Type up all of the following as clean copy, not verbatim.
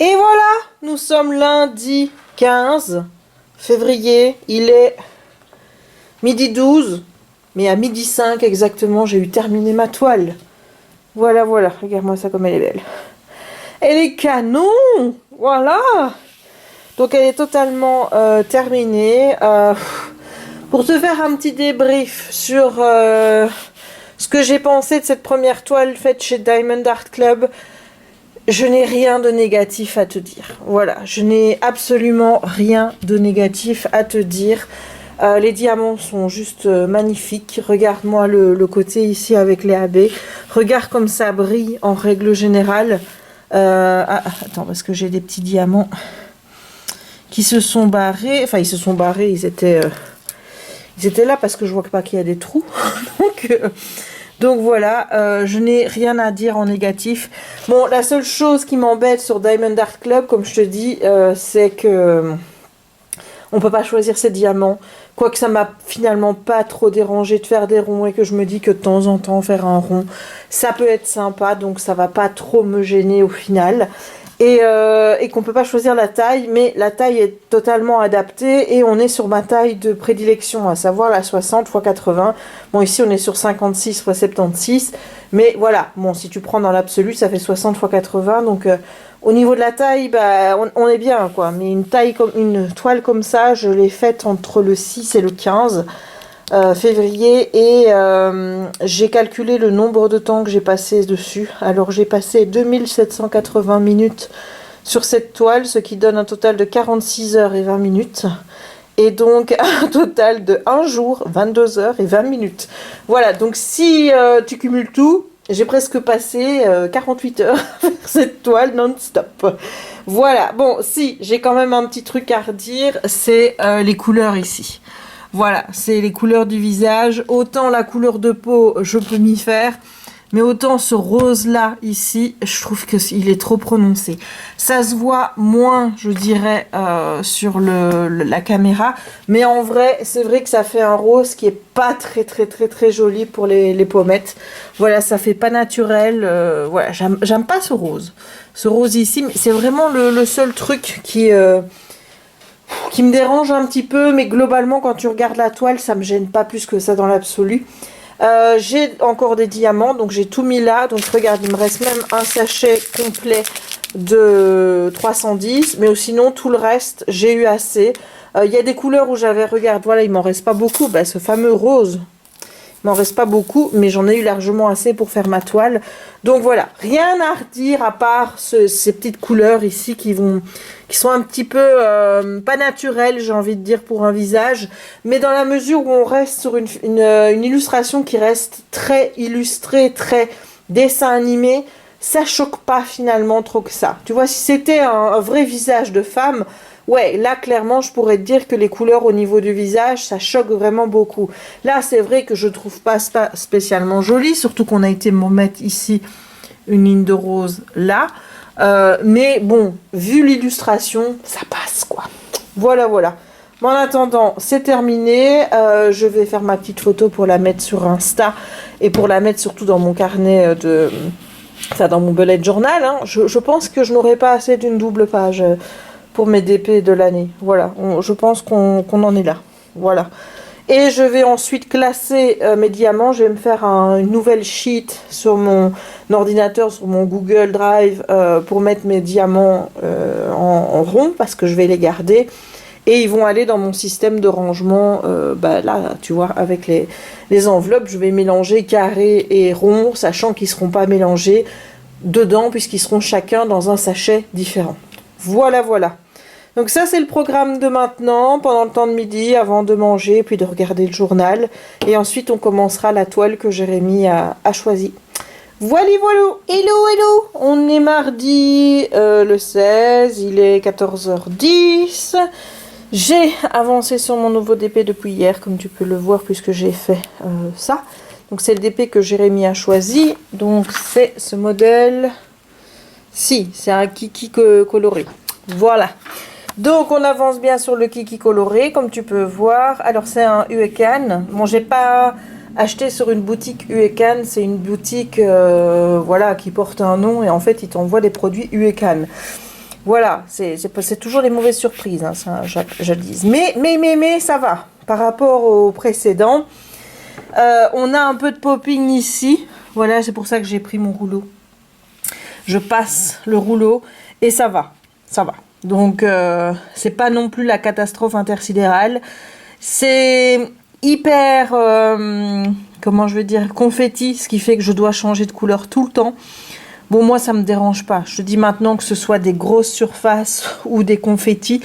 Et voilà, nous sommes lundi 15 février, il est midi 12, mais à midi 5 exactement, j'ai eu terminé ma toile. Voilà, voilà, regarde-moi ça comme elle est belle. Elle est canon, voilà. Donc elle est totalement terminée. Pour te faire un petit débrief sur ce que j'ai pensé de cette première toile faite chez Diamond Art Club, je n'ai rien de négatif à te dire. Voilà, je n'ai absolument rien de négatif à te dire. Les diamants sont juste magnifiques. Regarde-moi le côté ici avec les AB. Regarde comme ça brille en règle générale. Attends, parce que j'ai des petits diamants qui se sont barrés. Enfin, ils se sont barrés, ils étaient là parce que je vois pas qu'il y a des trous. Donc voilà, je n'ai rien à dire en négatif. Bon, la seule chose qui m'embête sur Diamond Art Club, comme je te dis, c'est que on peut pas choisir ses diamants. Quoique ça m'a finalement pas trop dérangé de faire des ronds et que je me dis que de temps en temps faire un rond, ça peut être sympa, donc ça va pas trop me gêner au final. Et qu'on peut pas choisir la taille, mais la taille est totalement adaptée et on est sur ma taille de prédilection, à savoir la 60 x 80. Bon, ici on est sur 56 x 76, mais voilà, bon, si tu prends dans l'absolu, ça fait 60 x 80, donc au niveau de la taille, bah, on est bien, quoi. Mais une toile comme ça, je l'ai faite entre le 6 et le 15 février et j'ai calculé le nombre de temps que j'ai passé dessus. Alors j'ai passé 2780 minutes sur cette toile, ce qui donne un total de 46 heures et 20 minutes. Et donc un total de 1 jour, 22 heures et 20 minutes. Voilà, donc si tu cumules tout, j'ai presque passé 48 heures sur cette toile non-stop. Voilà, bon, si, j'ai quand même un petit truc à redire, c'est les couleurs ici. Voilà, c'est les couleurs du visage. Autant la couleur de peau, je peux m'y faire. Mais autant ce rose-là, ici, je trouve qu'il est trop prononcé. Ça se voit moins, je dirais, sur la caméra. Mais en vrai, c'est vrai que ça fait un rose qui est pas très joli pour les pommettes. Voilà, ça fait pas naturel. Voilà, j'aime pas ce rose. Ce rose ici, mais c'est vraiment le seul truc qui me dérange un petit peu, mais globalement quand tu regardes la toile, ça me gêne pas plus que ça dans l'absolu. J'ai encore des diamants, donc j'ai tout mis là. Donc regarde, il me reste même un sachet complet de 310, mais sinon tout le reste, j'ai eu assez. Il y a des couleurs où j'avais, regarde, voilà, il m'en reste pas beaucoup. Bah, ce fameux rose, il m'en reste pas beaucoup, mais j'en ai eu largement assez pour faire ma toile. Donc voilà, rien à redire à part ces petites couleurs ici qui sont un petit peu pas naturelles, j'ai envie de dire, pour un visage. Mais dans la mesure où on reste sur une illustration qui reste très illustrée, très dessin animé, ça choque pas finalement trop que ça. Tu vois, si c'était un vrai visage de femme, ouais, là, clairement, je pourrais te dire que les couleurs au niveau du visage, ça choque vraiment beaucoup. Là, c'est vrai que je trouve pas spécialement joli, surtout qu'on a été me mettre ici une ligne de rose là. Mais bon, vu l'illustration, ça passe, quoi. Voilà, voilà. Bon, en attendant, c'est terminé. Je vais faire ma petite photo pour la mettre sur Insta et pour la mettre surtout dans mon carnet enfin, dans mon bullet journal. Hein. Je pense que je n'aurai pas assez d'une double page pour mes DP de l'année. Voilà, je pense qu'on en est là. Voilà. Et je vais ensuite classer mes diamants. Je vais me faire une nouvelle sheet sur mon ordinateur, sur mon Google Drive, pour mettre mes diamants en rond, parce que je vais les garder. Et ils vont aller dans mon système de rangement. Bah là, tu vois, avec les enveloppes, je vais mélanger carré et rond, sachant qu'ils ne seront pas mélangés dedans, puisqu'ils seront chacun dans un sachet différent. Voilà, voilà. Donc ça, c'est le programme de maintenant, pendant le temps de midi, avant de manger, puis de regarder le journal. Et ensuite, on commencera la toile que Jérémy a choisie. Voilà, voilà. Hello, hello. On est mardi le 16, il est 14h10. J'ai avancé sur mon nouveau DP depuis hier, comme tu peux le voir, puisque j'ai fait ça. Donc c'est le DP que Jérémy a choisi. Donc c'est ce modèle. Si, c'est un kiki coloré. Voilà. Donc on avance bien sur le kiki coloré, comme tu peux voir. Alors c'est un Uekan. Bon, j'ai pas acheté sur une boutique Uekan. C'est une boutique voilà, qui porte un nom et en fait ils t'envoient des produits Uekan. Voilà, c'est toujours les mauvaises surprises, hein, ça, je le dis. Mais, ça va. Par rapport au précédent, on a un peu de popping ici. Voilà, c'est pour ça que j'ai pris mon rouleau. Je passe le rouleau et ça va. Ça va. Donc, c'est pas non plus la catastrophe intersidérale. C'est hyper, comment je veux dire, confetti, ce qui fait que je dois changer de couleur tout le temps. Bon, moi, ça me dérange pas. Je te dis maintenant que ce soit des grosses surfaces ou des confettis,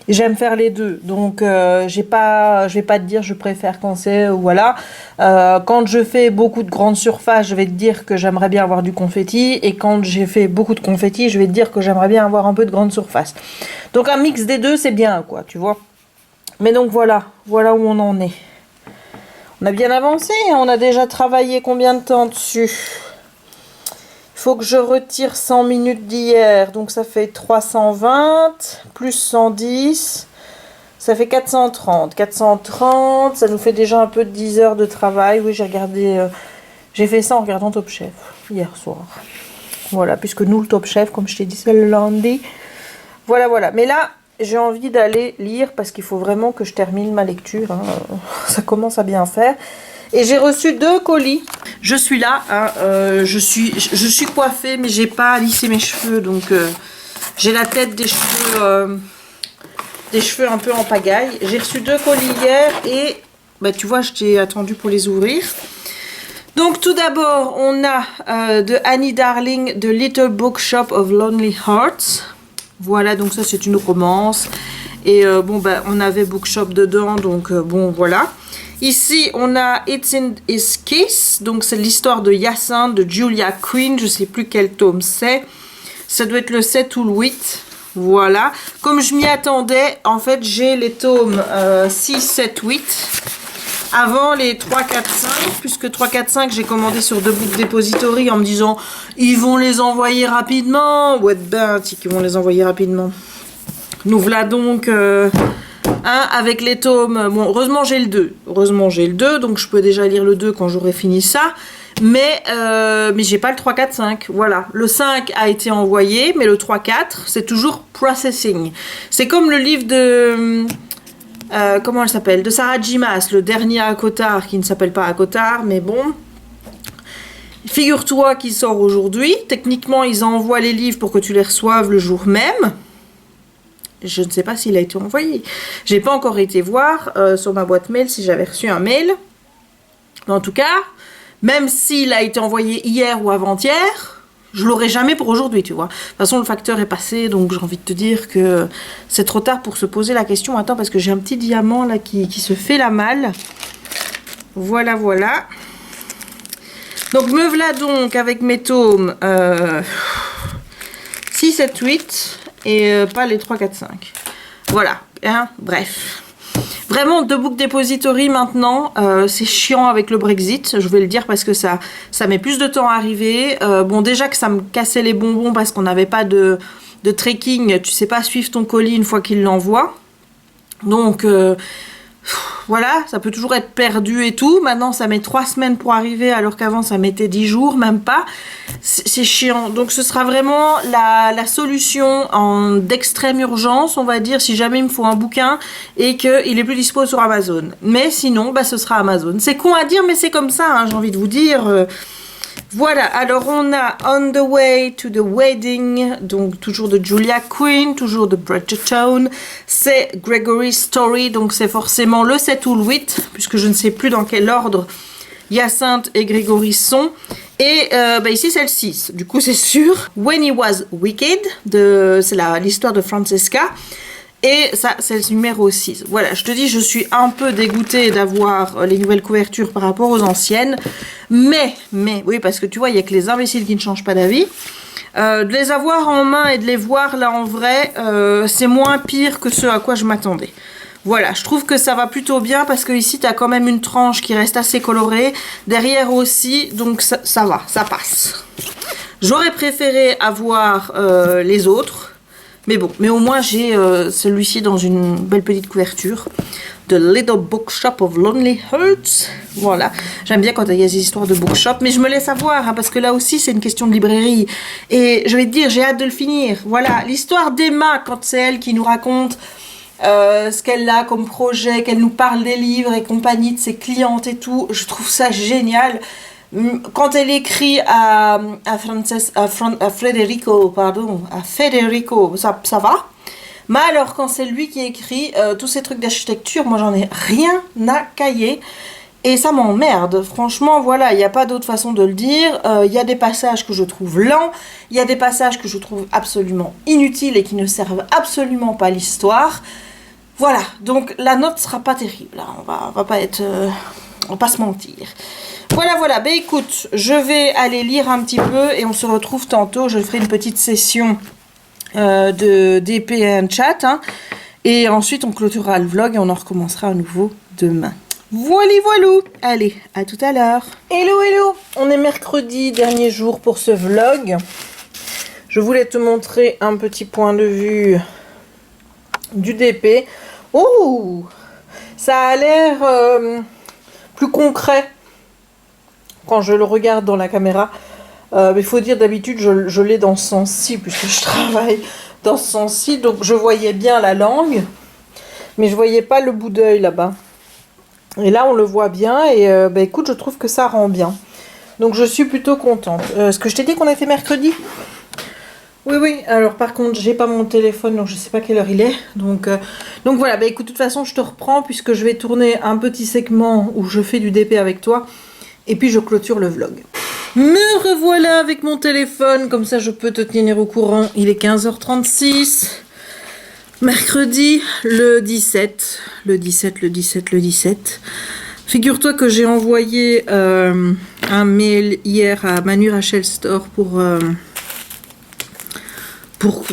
j'aime faire les deux. Donc, je vais pas te dire je préfère quand c'est, voilà. Quand je fais beaucoup de grandes surfaces, je vais te dire que j'aimerais bien avoir du confetti. Et quand j'ai fait beaucoup de confetti, je vais te dire que j'aimerais bien avoir un peu de grande surface. Donc, un mix des deux, c'est bien, quoi, tu vois. Mais donc, voilà où on en est. On a bien avancé, hein. On a déjà travaillé combien de temps dessus ? Il faut que je retire 100 minutes d'hier, donc ça fait 320, plus 110, ça fait 430. 430, ça nous fait déjà un peu de 10 heures de travail. Oui, j'ai regardé, j'ai fait ça en regardant Top Chef hier soir. Voilà, puisque nous, le Top Chef, comme je t'ai dit, c'est le lundi. Voilà. Mais là, j'ai envie d'aller lire parce qu'il faut vraiment que je termine ma lecture, hein. Ça commence à bien faire. Et j'ai reçu 2 colis. Je suis là, hein, je suis coiffée, mais j'ai pas lissé mes cheveux, donc j'ai la tête des cheveux un peu en pagaille. J'ai reçu 2 colis hier et bah, tu vois, je t'ai attendu pour les ouvrir. Donc tout d'abord, on a de Annie Darling, The Little Bookshop of Lonely Hearts. Voilà, donc ça c'est une romance. Et bon, bah, on avait Bookshop dedans, donc bon, voilà. Ici, on a It's in His Kiss, donc c'est l'histoire de Hyacinthe, de Julia Quinn, je sais plus quel tome c'est. Ça doit être le 7 ou le 8, voilà. Comme je m'y attendais, en fait, j'ai les tomes 6, 7, 8. Avant les 3, 4, 5, puisque 3, 4, 5, j'ai commandé sur The Book Depository en me disant, ils vont les envoyer rapidement. Ouais, ben, ils vont les envoyer rapidement. Nous voilà donc... hein, avec les tomes, bon, heureusement j'ai le 2, donc je peux déjà lire le 2 quand j'aurai fini ça, mais j'ai pas le 3, 4, 5, voilà, le 5 a été envoyé, mais le 3, 4, c'est toujours processing, c'est comme le livre de, comment elle s'appelle, de Sarah J. Maas, le dernier à Cotard, qui ne s'appelle pas à Cotard, mais bon, figure-toi qu'il sort aujourd'hui, techniquement ils envoient les livres pour que tu les reçoives le jour même. Je ne sais pas s'il a été envoyé. J'ai pas encore été voir sur ma boîte mail si j'avais reçu un mail. Mais en tout cas, même s'il a été envoyé hier ou avant-hier, je l'aurai jamais pour aujourd'hui, tu vois. De toute façon, le facteur est passé, donc j'ai envie de te dire que c'est trop tard pour se poser la question. Attends, parce que j'ai un petit diamant là qui se fait la malle. Voilà. Donc me voilà donc avec mes tomes 6, 7, 8... et pas les 3, 4, 5. Voilà, hein, bref. Vraiment, The Book Depository maintenant, c'est chiant avec le Brexit, je vais le dire parce que ça met plus de temps à arriver. Bon, déjà que ça me cassait les bonbons parce qu'on n'avait pas de tracking, tu sais pas suivre ton colis une fois qu'il l'envoie. Donc, voilà, ça peut toujours être perdu et tout. Maintenant, ça met 3 semaines pour arriver, alors qu'avant, ça mettait 10 jours, même pas. C'est chiant. Donc, ce sera vraiment la solution d'extrême urgence, on va dire, si jamais il me faut un bouquin et qu'il est plus dispo sur Amazon. Mais sinon, bah, ce sera Amazon. C'est con à dire, mais c'est comme ça, hein, j'ai envie de vous dire. Voilà, alors on a On the Way to the Wedding, donc toujours de Julia Quinn, toujours de Bridgerton, c'est Gregory's Story, donc c'est forcément le 7 ou le 8, puisque je ne sais plus dans quel ordre Hyacinthe et Gregory sont, et bah ici c'est le 6, du coup c'est sûr. When He Was Wicked, c'est l'histoire de Francesca, et ça, c'est le numéro 6. Voilà, je te dis, je suis un peu dégoûtée d'avoir les nouvelles couvertures par rapport aux anciennes. Mais, oui, parce que tu vois, il n'y a que les imbéciles qui ne changent pas d'avis. De les avoir en main et de les voir là en vrai, c'est moins pire que ce à quoi je m'attendais. Voilà, je trouve que ça va plutôt bien parce que ici, tu as quand même une tranche qui reste assez colorée. Derrière aussi, donc ça va, ça passe. J'aurais préféré avoir les autres. Mais bon, mais au moins j'ai celui-ci dans une belle petite couverture. The Little Bookshop of Lonely Hearts. Voilà, j'aime bien quand il y a des histoires de bookshop, mais je me laisse avoir, hein, parce que là aussi c'est une question de librairie. Et je vais te dire, j'ai hâte de le finir. Voilà, l'histoire d'Emma, quand c'est elle qui nous raconte ce qu'elle a comme projet, qu'elle nous parle des livres et compagnie de ses clientes et tout, je trouve ça génial. Quand elle écrit à Federico, ça va. Mais alors quand c'est lui qui écrit tous ces trucs d'architecture, moi j'en ai rien à cailler. Et ça m'emmerde, franchement, voilà, il n'y a pas d'autre façon de le dire. Il y a des passages que je trouve lents, il y a des passages que je trouve absolument inutiles et qui ne servent absolument pas l'histoire. Voilà, donc la note sera pas terrible, hein. On va pas être... on va pas se mentir. Voilà, ben écoute, je vais aller lire un petit peu et on se retrouve tantôt. Je ferai une petite session d'épée and chat, hein. Et ensuite on clôturera le vlog et on en recommencera à nouveau demain. Voilou, allez, à tout à l'heure. Hello, on est mercredi, dernier jour pour ce vlog. Je voulais te montrer un petit point de vue du DP. Oh, ça a l'air plus concret quand je le regarde dans la caméra. Il faut dire, d'habitude je l'ai dans ce sens-ci puisque je travaille dans ce sens-ci, donc je voyais bien la langue, mais je voyais pas le bout d'œil là-bas. Et là on le voit bien et écoute, je trouve que ça rend bien. Donc je suis plutôt contente. Est-ce que je t'ai dit qu'on était mercredi? Oui, alors par contre j'ai pas mon téléphone, donc je sais pas quelle heure il est. Donc voilà, écoute, de toute façon je te reprends puisque je vais tourner un petit segment où je fais du DP avec toi. Et puis je clôture le vlog. Me revoilà avec mon téléphone, comme ça je peux te tenir au courant. Il est 15h36. Mercredi, le 17. Figure-toi que j'ai envoyé un mail hier à Manu Rachel Store pour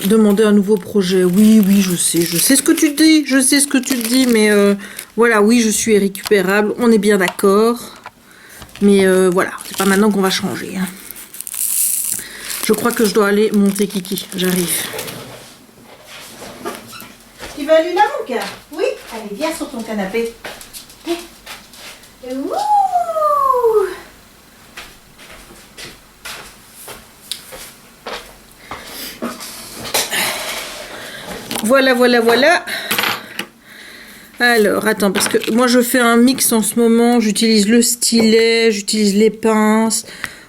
demander un nouveau projet. Oui, je sais ce que tu dis, mais voilà, oui, je suis irrécupérable, on est bien d'accord. Mais voilà, c'est pas maintenant qu'on va changer, hein. Je crois que je dois aller monter Kiki, j'arrive. Tu vas aller là, mon cœur? Oui? Allez, viens sur ton canapé. Ouh! Voilà. Alors, attends, parce que moi je fais un mix en ce moment. J'utilise le stylet, j'utilise les pinces.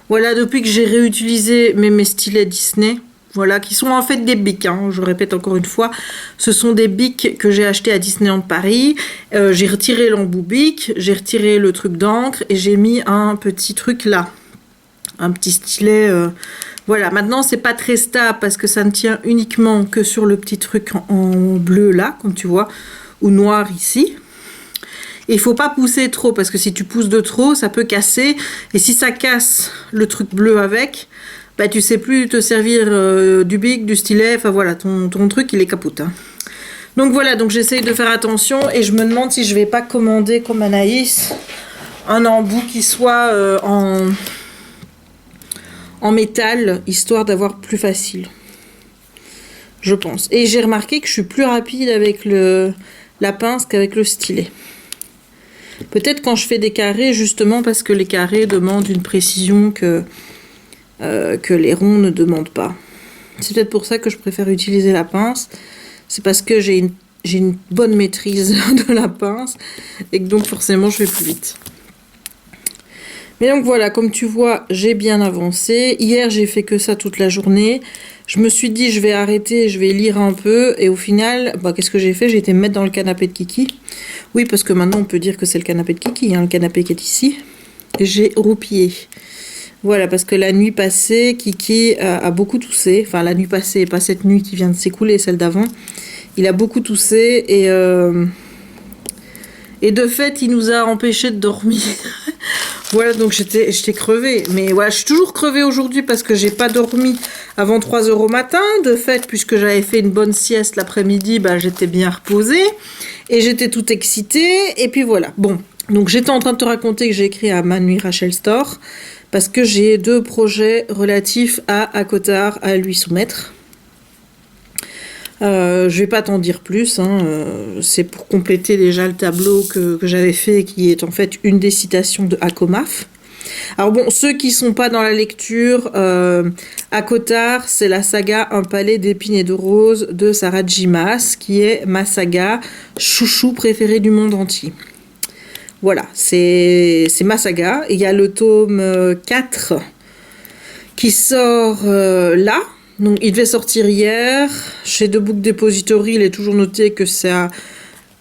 Voilà, depuis que j'ai réutilisé mes stylets Disney. Voilà, qui sont en fait des bics, hein, je répète encore une fois. Ce sont des bics que j'ai achetés à Disneyland Paris. J'ai retiré l'embout bic, j'ai retiré le truc d'encre et j'ai mis un petit truc là. Un petit stylet... Voilà, maintenant c'est pas très stable parce que ça ne tient uniquement que sur le petit truc en bleu là, comme tu vois, ou noir ici. Et il faut pas pousser trop parce que si tu pousses de trop, ça peut casser. Et si ça casse le truc bleu avec, bah tu sais plus te servir du bic, du stylet, enfin voilà, ton truc il est capote, hein. Donc voilà, donc j'essaye de faire attention et je me demande si je vais pas commander comme Anaïs un embout qui soit en métal, histoire d'avoir plus facile, je pense. Et j'ai remarqué que je suis plus rapide avec la pince qu'avec le stylet. Peut-être quand je fais des carrés, justement parce que les carrés demandent une précision que les ronds ne demandent pas. C'est peut-être pour ça que je préfère utiliser la pince. C'est parce que j'ai une bonne maîtrise de la pince et que donc forcément je vais plus vite. Mais donc voilà, comme tu vois, j'ai bien avancé. Hier, j'ai fait que ça toute la journée. Je me suis dit, je vais arrêter, je vais lire un peu. Et au final, qu'est-ce que j'ai fait? J'ai été me mettre dans le canapé de Kiki. Oui, parce que maintenant, on peut dire que c'est le canapé de Kiki, hein, le canapé qui est ici. Et j'ai roupillé. Voilà, parce que la nuit passée, Kiki a beaucoup toussé. Enfin, la nuit passée, pas cette nuit qui vient de s'écouler, celle d'avant. Il a beaucoup toussé et de fait, il nous a empêchés de dormir. Voilà, donc j'étais crevée. Mais voilà, je suis toujours crevée aujourd'hui parce que j'ai pas dormi avant 3 h au matin. De fait, puisque j'avais fait une bonne sieste l'après-midi, j'étais bien reposée. Et j'étais toute excitée. Et puis voilà. Bon, donc j'étais en train de te raconter que j'ai écrit à Manu Rachel Store. Parce que j'ai 2 projets relatifs à Cotard à lui soumettre. Je vais pas t'en dire plus, hein, c'est pour compléter déjà le tableau que j'avais fait, qui est en fait une des citations de Akomaf. Alors bon, ceux qui sont pas dans la lecture, Akotar, c'est la saga Un palais d'épines et de roses de Sarah J. Maas, qui est ma saga chouchou préférée du monde entier. Voilà, c'est ma saga. Il y a le tome 4 qui sort là. Donc il devait sortir hier. Chez The Book Depository, il est toujours noté que c'est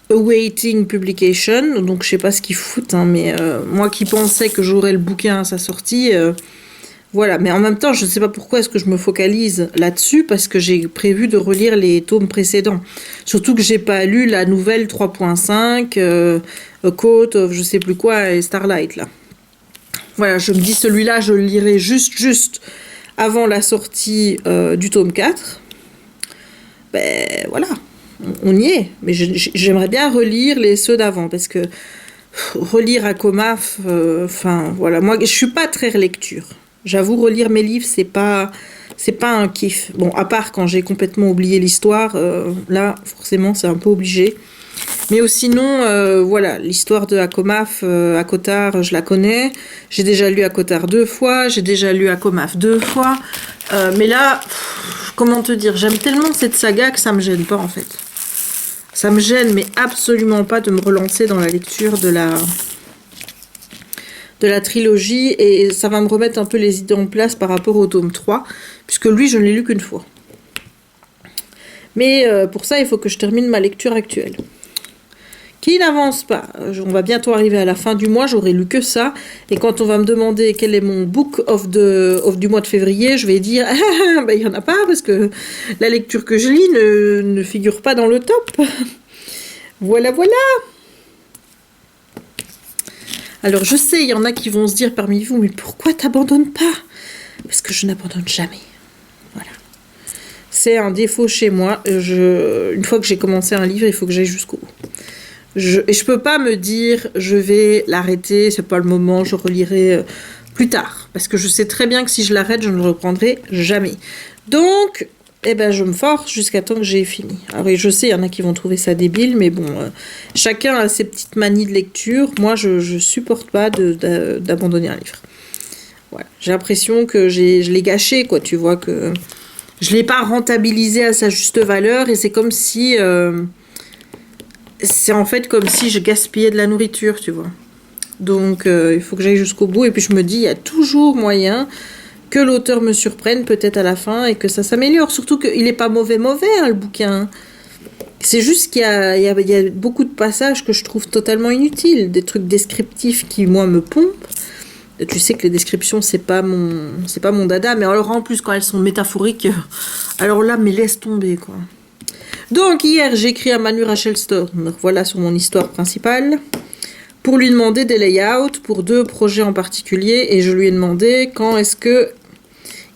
awaiting publication. Donc je sais pas ce qu'ils foutent, hein, mais moi qui pensais que j'aurais le bouquin à sa sortie, voilà. Mais en même temps, je ne sais pas pourquoi est-ce que je me focalise là-dessus, parce que j'ai prévu de relire les tomes précédents. Surtout que j'ai pas lu la nouvelle 3.5, A Coat of je sais plus quoi et Starlight là. Voilà, je me dis celui-là, je le lirai juste avant la sortie du tome 4. Ben voilà, on y est. Mais j'aimerais bien relire ceux d'avant, parce que relire Akomaf, enfin voilà, moi je suis pas très lecture. J'avoue, relire mes livres, c'est pas un kiff. Bon, à part quand j'ai complètement oublié l'histoire, là forcément c'est un peu obligé. Mais sinon, voilà, l'histoire de Akomaf, Akotar, je la connais. J'ai déjà lu Akotar 2 fois, j'ai déjà lu Akomaf 2 fois. Mais là, comment te dire, j'aime tellement cette saga que ça me gêne pas en fait. Ça me gêne, mais absolument pas de me relancer dans la lecture de la trilogie, et ça va me remettre un peu les idées en place par rapport au tome 3, puisque lui, je ne l'ai lu qu'une fois. Mais pour ça, il faut que je termine ma lecture actuelle, qui n'avance pas. On va bientôt arriver à la fin du mois, j'aurai lu que ça, et quand on va me demander quel est mon book of du mois de février, je vais dire il n'y en a pas, parce que la lecture que je lis ne figure pas dans le top. Voilà. Alors je sais, il y en a qui vont se dire parmi vous, mais pourquoi t'abandonnes pas? Parce que je n'abandonne jamais. Voilà. C'est un défaut chez moi. Une fois que j'ai commencé un livre, il faut que j'aille jusqu'au bout. Et je peux pas me dire, je vais l'arrêter, c'est pas le moment, je relirai plus tard. Parce que je sais très bien que si je l'arrête, je ne le reprendrai jamais. Donc, je me force jusqu'à temps que j'ai fini. Alors, je sais, il y en a qui vont trouver ça débile, mais bon, chacun a ses petites manies de lecture. Moi, je supporte pas d'abandonner un livre. Voilà. J'ai l'impression que je l'ai gâché, quoi. Tu vois, que je l'ai pas rentabilisé à sa juste valeur, et c'est comme si... c'est en fait comme si je gaspillais de la nourriture, tu vois. Donc, il faut que j'aille jusqu'au bout, et puis je me dis, il y a toujours moyen que l'auteur me surprenne peut-être à la fin et que ça s'améliore. Surtout qu'il n'est pas mauvais, hein, le bouquin. C'est juste qu'il y a beaucoup de passages que je trouve totalement inutiles, des trucs descriptifs qui, moi, me pompent. Tu sais que les descriptions, c'est pas mon dada, mais alors en plus, quand elles sont métaphoriques, alors là, mais laisse tomber, quoi. Donc, hier, j'ai écrit à Manu Rachel Storm, voilà, sur mon histoire principale, pour lui demander des layouts pour 2 projets en particulier, et je lui ai demandé quand est-ce que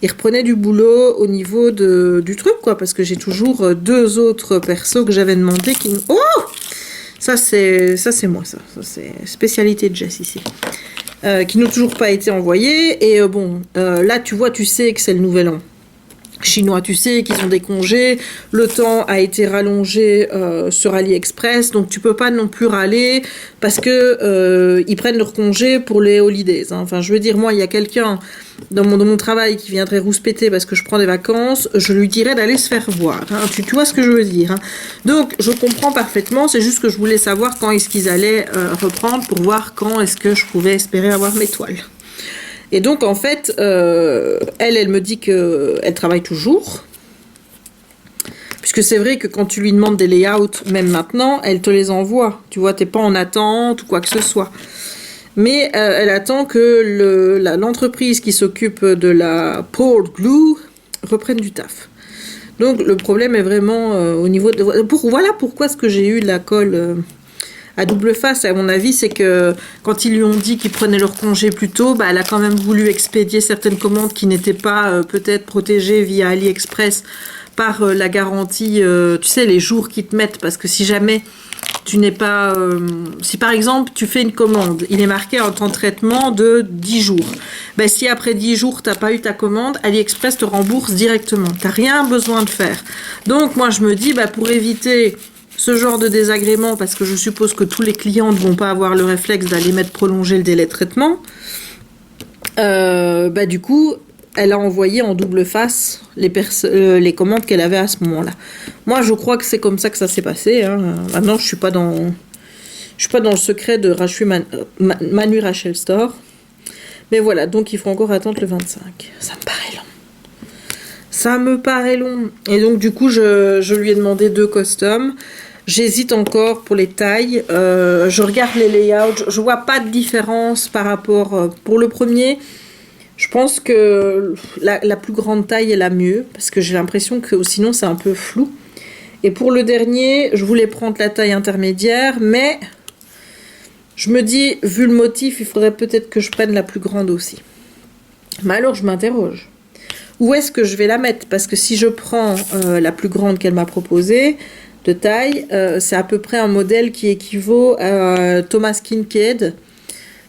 il reprenait du boulot au niveau du truc, quoi, parce que j'ai toujours 2 autres persos que j'avais demandé qui... Oh, ça c'est moi, ça c'est spécialité de Jess ici, qui n'ont toujours pas été envoyés. Et là tu vois, tu sais que c'est le nouvel an chinois, tu sais qu'ils ont des congés, le temps a été rallongé sur AliExpress, donc tu peux pas non plus râler parce que ils prennent leur congé pour les holidays, hein. Enfin, je veux dire, moi, il y a quelqu'un dans mon travail qui viendrait rouspéter parce que je prends des vacances, je lui dirais d'aller se faire voir, hein. Tu vois ce que je veux dire, hein. Donc, je comprends parfaitement, c'est juste que je voulais savoir quand est-ce qu'ils allaient reprendre pour voir quand est-ce que je pouvais espérer avoir mes toiles. Et donc, en fait, elle me dit qu'elle travaille toujours. Puisque c'est vrai que quand tu lui demandes des layouts, même maintenant, elle te les envoie. Tu vois, t'es pas en attente ou quoi que ce soit. Mais elle attend que l'entreprise qui s'occupe de la Port Glue reprenne du taf. Donc, le problème est vraiment au niveau de... Voilà pourquoi est-ce que j'ai eu la colle... à double face, à mon avis, c'est que quand ils lui ont dit qu'ils prenaient leur congé plus tôt, elle a quand même voulu expédier certaines commandes qui n'étaient pas peut-être protégées via AliExpress par la garantie, tu sais, les jours qu'ils te mettent, parce que si jamais tu n'es pas... si par exemple, tu fais une commande, il est marqué en temps de traitement de 10 jours. Ben, si après 10 jours, tu n'as pas eu ta commande, AliExpress te rembourse directement. Tu n'as rien besoin de faire. Donc, moi, je me dis, bah, pour éviter ce genre de désagrément, parce que je suppose que tous les clients ne vont pas avoir le réflexe d'aller mettre prolonger le délai de traitement, bah, du coup, elle a envoyé en double face les commandes qu'elle avait à ce moment-là. Moi, je crois que c'est comme ça que ça s'est passé. Hein. Maintenant, je suis pas dans le secret de Manu Rachel Store. Mais voilà, donc il faut encore attendre le 25. Ça me paraît long. Ça me paraît long. Et donc, du coup, je lui ai demandé 2 customs. J'hésite encore pour les tailles. Je regarde les layouts. Je vois pas de différence par rapport... pour le premier... Je pense que la plus grande taille est la mieux, parce que j'ai l'impression que sinon c'est un peu flou. Et pour le dernier, je voulais prendre la taille intermédiaire, mais je me dis, vu le motif, il faudrait peut-être que je prenne la plus grande aussi. Mais alors je m'interroge. Où est-ce que je vais la mettre? Parce que si je prends la plus grande qu'elle m'a proposée, de taille, c'est à peu près un modèle qui équivaut à Thomas Kincaid,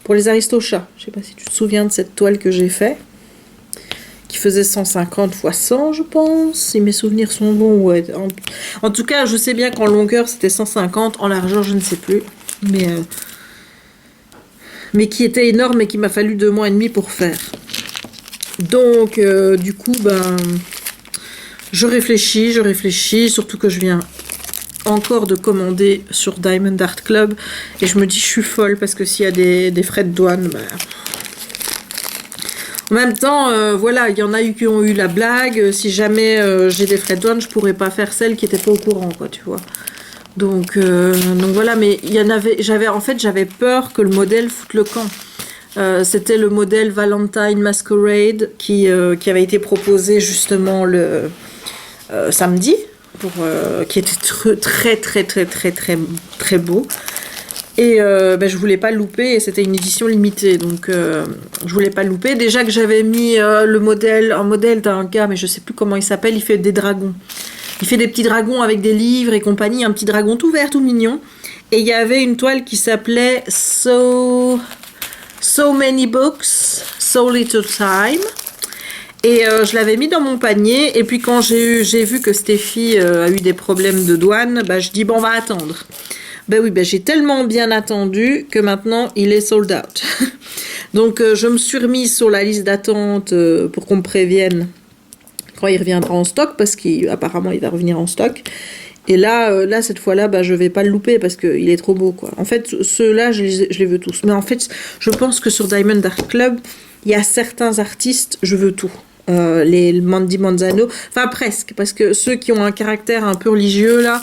pour les Aristochats. Je sais pas si tu te souviens de cette toile que j'ai fait, qui faisait 150 x 100, je pense, si mes souvenirs sont bons. Ouais. En tout cas, je sais bien qu'en longueur, c'était 150, en largeur, je ne sais plus. Mais qui était énorme et qu'il m'a fallu 2 mois et demi pour faire. Donc, du coup, ben, je réfléchis, surtout que je viens encore de commander sur Diamond Art Club et je me dis je suis folle parce que s'il y a des frais de douane, bah... en même temps voilà, il y en a eu qui ont eu la blague, si jamais j'ai des frais de douane, je pourrais pas faire celle qui était pas au courant, quoi, tu vois. Donc voilà, mais il y en avait, j'avais peur que le modèle foute le camp. C'était le modèle Valentine Masquerade qui avait été proposé justement le samedi, qui était très beau. Et je voulais pas le louper, et c'était une édition limitée, donc je voulais pas le louper. Déjà que j'avais mis un modèle d'un gars, mais je sais plus comment il s'appelle, il fait des dragons. Il fait des petits dragons avec des livres et compagnie, un petit dragon tout vert, tout mignon. Et il y avait une toile qui s'appelait So Many Books, So Little Time. Et je l'avais mis dans mon panier, et puis quand j'ai vu que Stéphie a eu des problèmes de douane, bah, je dis bon, on va attendre. Ben oui, j'ai tellement bien attendu que maintenant il est sold out. Donc je me suis remise sur la liste d'attente pour qu'on me prévienne quand il reviendra en stock, parce qu'apparemment il va revenir en stock. Et là cette fois-là, je vais pas le louper parce qu'il est trop beau, quoi. En fait, ceux-là, je les veux tous. Mais en fait, je pense que sur Diamond Art Club, il y a certains artistes, je veux tout. Les Mandy Manzano, enfin presque, parce que ceux qui ont un caractère un peu religieux, là,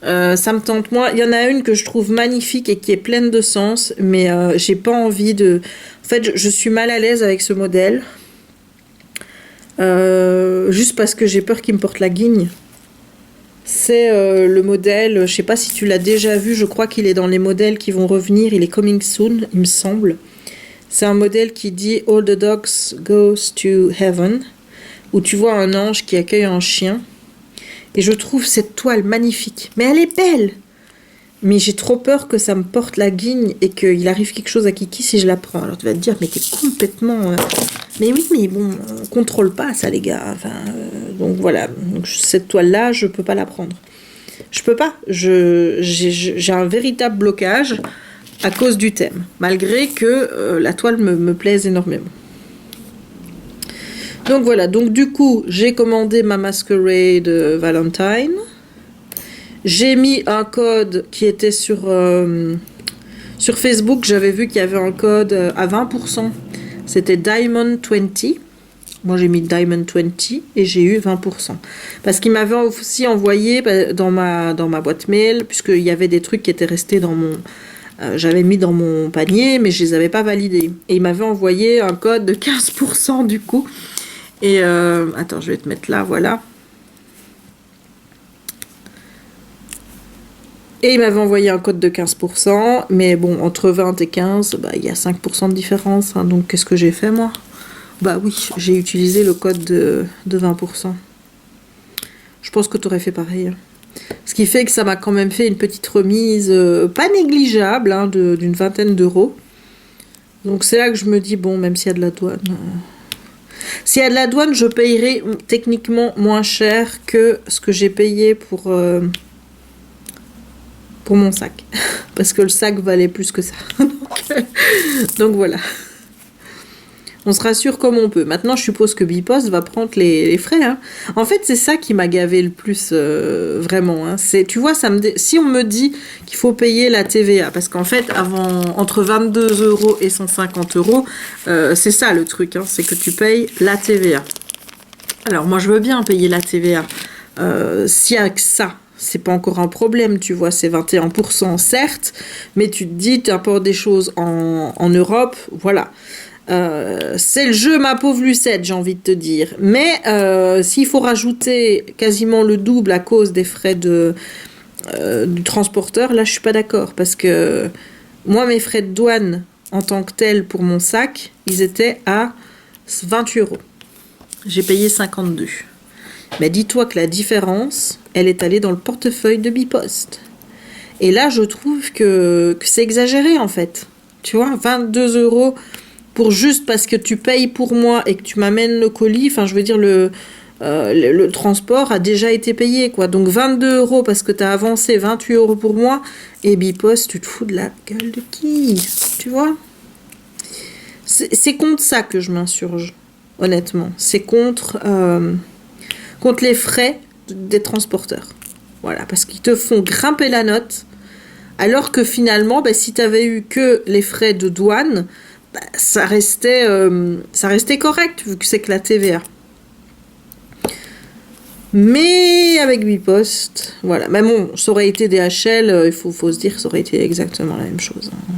ça me tente moins. Il y en a une que je trouve magnifique et qui est pleine de sens, mais j'ai pas envie de... En fait, je suis mal à l'aise avec ce modèle, juste parce que j'ai peur qu'il me porte la guigne. C'est le modèle, je sais pas si tu l'as déjà vu, je crois qu'il est dans les modèles qui vont revenir, il est coming soon, il me semble. C'est un modèle qui dit All the dogs goes to heaven, où tu vois un ange qui accueille un chien. Et je trouve cette toile magnifique. Mais elle est belle. Mais j'ai trop peur que ça me porte la guigne et qu'il arrive quelque chose à Kiki si je la prends. Alors tu vas te dire, mais t'es complètement... Mais oui, mais bon, on contrôle pas ça, les gars. Enfin, donc voilà. Donc, cette toile-là, je peux pas la prendre. Je peux pas. J'ai un véritable blocage à cause du thème, malgré que la toile me plaise énormément. Donc voilà, donc du coup, j'ai commandé ma Masquerade Valentine. J'ai mis un code qui était sur Facebook, j'avais vu qu'il y avait un code à 20%. C'était Diamond 20. Moi, j'ai mis Diamond 20 et j'ai eu 20%. Parce qu'il m'avait aussi envoyé dans ma boîte mail, puisqu'il y avait des trucs qui étaient restés dans mon... j'avais mis dans mon panier, mais je les avais pas validés. Et il m'avait envoyé un code de 15% du coup. Et attends, je vais te mettre là, voilà. Et il m'avait envoyé un code de 15%, mais bon, entre 20 et 15, il y a 5% de différence. Hein, donc, qu'est-ce que j'ai fait, moi? Bah oui, j'ai utilisé le code de 20%. Je pense que tu aurais fait pareil. Hein. Ce qui fait que ça m'a quand même fait une petite remise, pas négligeable, hein, d'une vingtaine d'euros. Donc c'est là que je me dis, bon, même s'il y a de la douane... S'il y a de la douane, je payerai techniquement moins cher que ce que j'ai payé pour mon sac. Parce que le sac valait plus que ça. Donc voilà. On se rassure comme on peut. Maintenant, je suppose que Bipost va prendre les frais. Hein. En fait, c'est ça qui m'a gavé le plus, vraiment. Hein. Tu vois, si on me dit qu'il faut payer la TVA, parce qu'en fait, entre 22 € et 150 €, c'est ça le truc, hein, c'est que tu payes la TVA. Alors, moi, je veux bien payer la TVA. S'il y a que ça, c'est pas encore un problème, tu vois, c'est 21%, certes, mais tu te dis, tu importes des choses en Europe, voilà. C'est le jeu, ma pauvre Lucette, j'ai envie de te dire. Mais s'il faut rajouter quasiment le double à cause des frais du transporteur, là, je suis pas d'accord. Parce que moi, mes frais de douane en tant que tels pour mon sac, ils étaient à 28 €. J'ai payé 52. Mais dis-toi que la différence, elle est allée dans le portefeuille de Bipost. Et là, je trouve que c'est exagéré, en fait. Tu vois, 22 € pour juste parce que tu payes pour moi et que tu m'amènes le colis, enfin je veux dire le transport a déjà été payé quoi. Donc 22 € parce que tu as avancé 28 € pour moi et Bipost, tu te fous de la gueule de qui? Tu vois? C'est contre ça que je m'insurge, honnêtement. C'est contre les frais des transporteurs. Voilà, parce qu'ils te font grimper la note alors que finalement, si tu avais eu que les frais de douane, ça restait correct vu que c'est que la TVA. Mais avec Bipost, voilà. Mais bon, ça aurait été DHL, il faut se dire que ça aurait été exactement la même chose. Hein.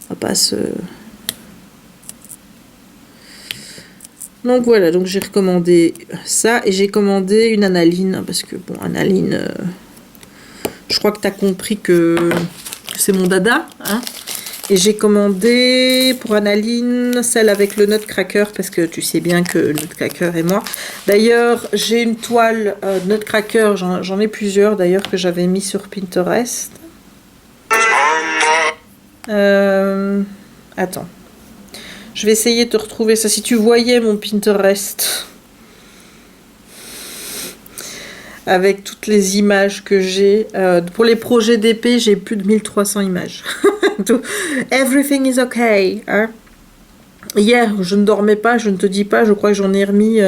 On va pas se... Donc voilà, donc j'ai recommandé ça et j'ai commandé une analine parce que bon, analine, je crois que tu as compris que c'est mon dada, hein. Et j'ai commandé pour Analine celle avec le Nutcracker parce que tu sais bien que Nutcracker et moi. D'ailleurs, j'ai une toile Nutcracker, j'en ai plusieurs d'ailleurs que j'avais mis sur Pinterest. Attends. Je vais essayer de te retrouver ça. Si tu voyais mon Pinterest avec toutes les images que j'ai. Pour les projets d'épée, j'ai plus de 1300 images. Everything is okay. Hein? Hier, je ne dormais pas, je ne te dis pas, je crois que j'en ai remis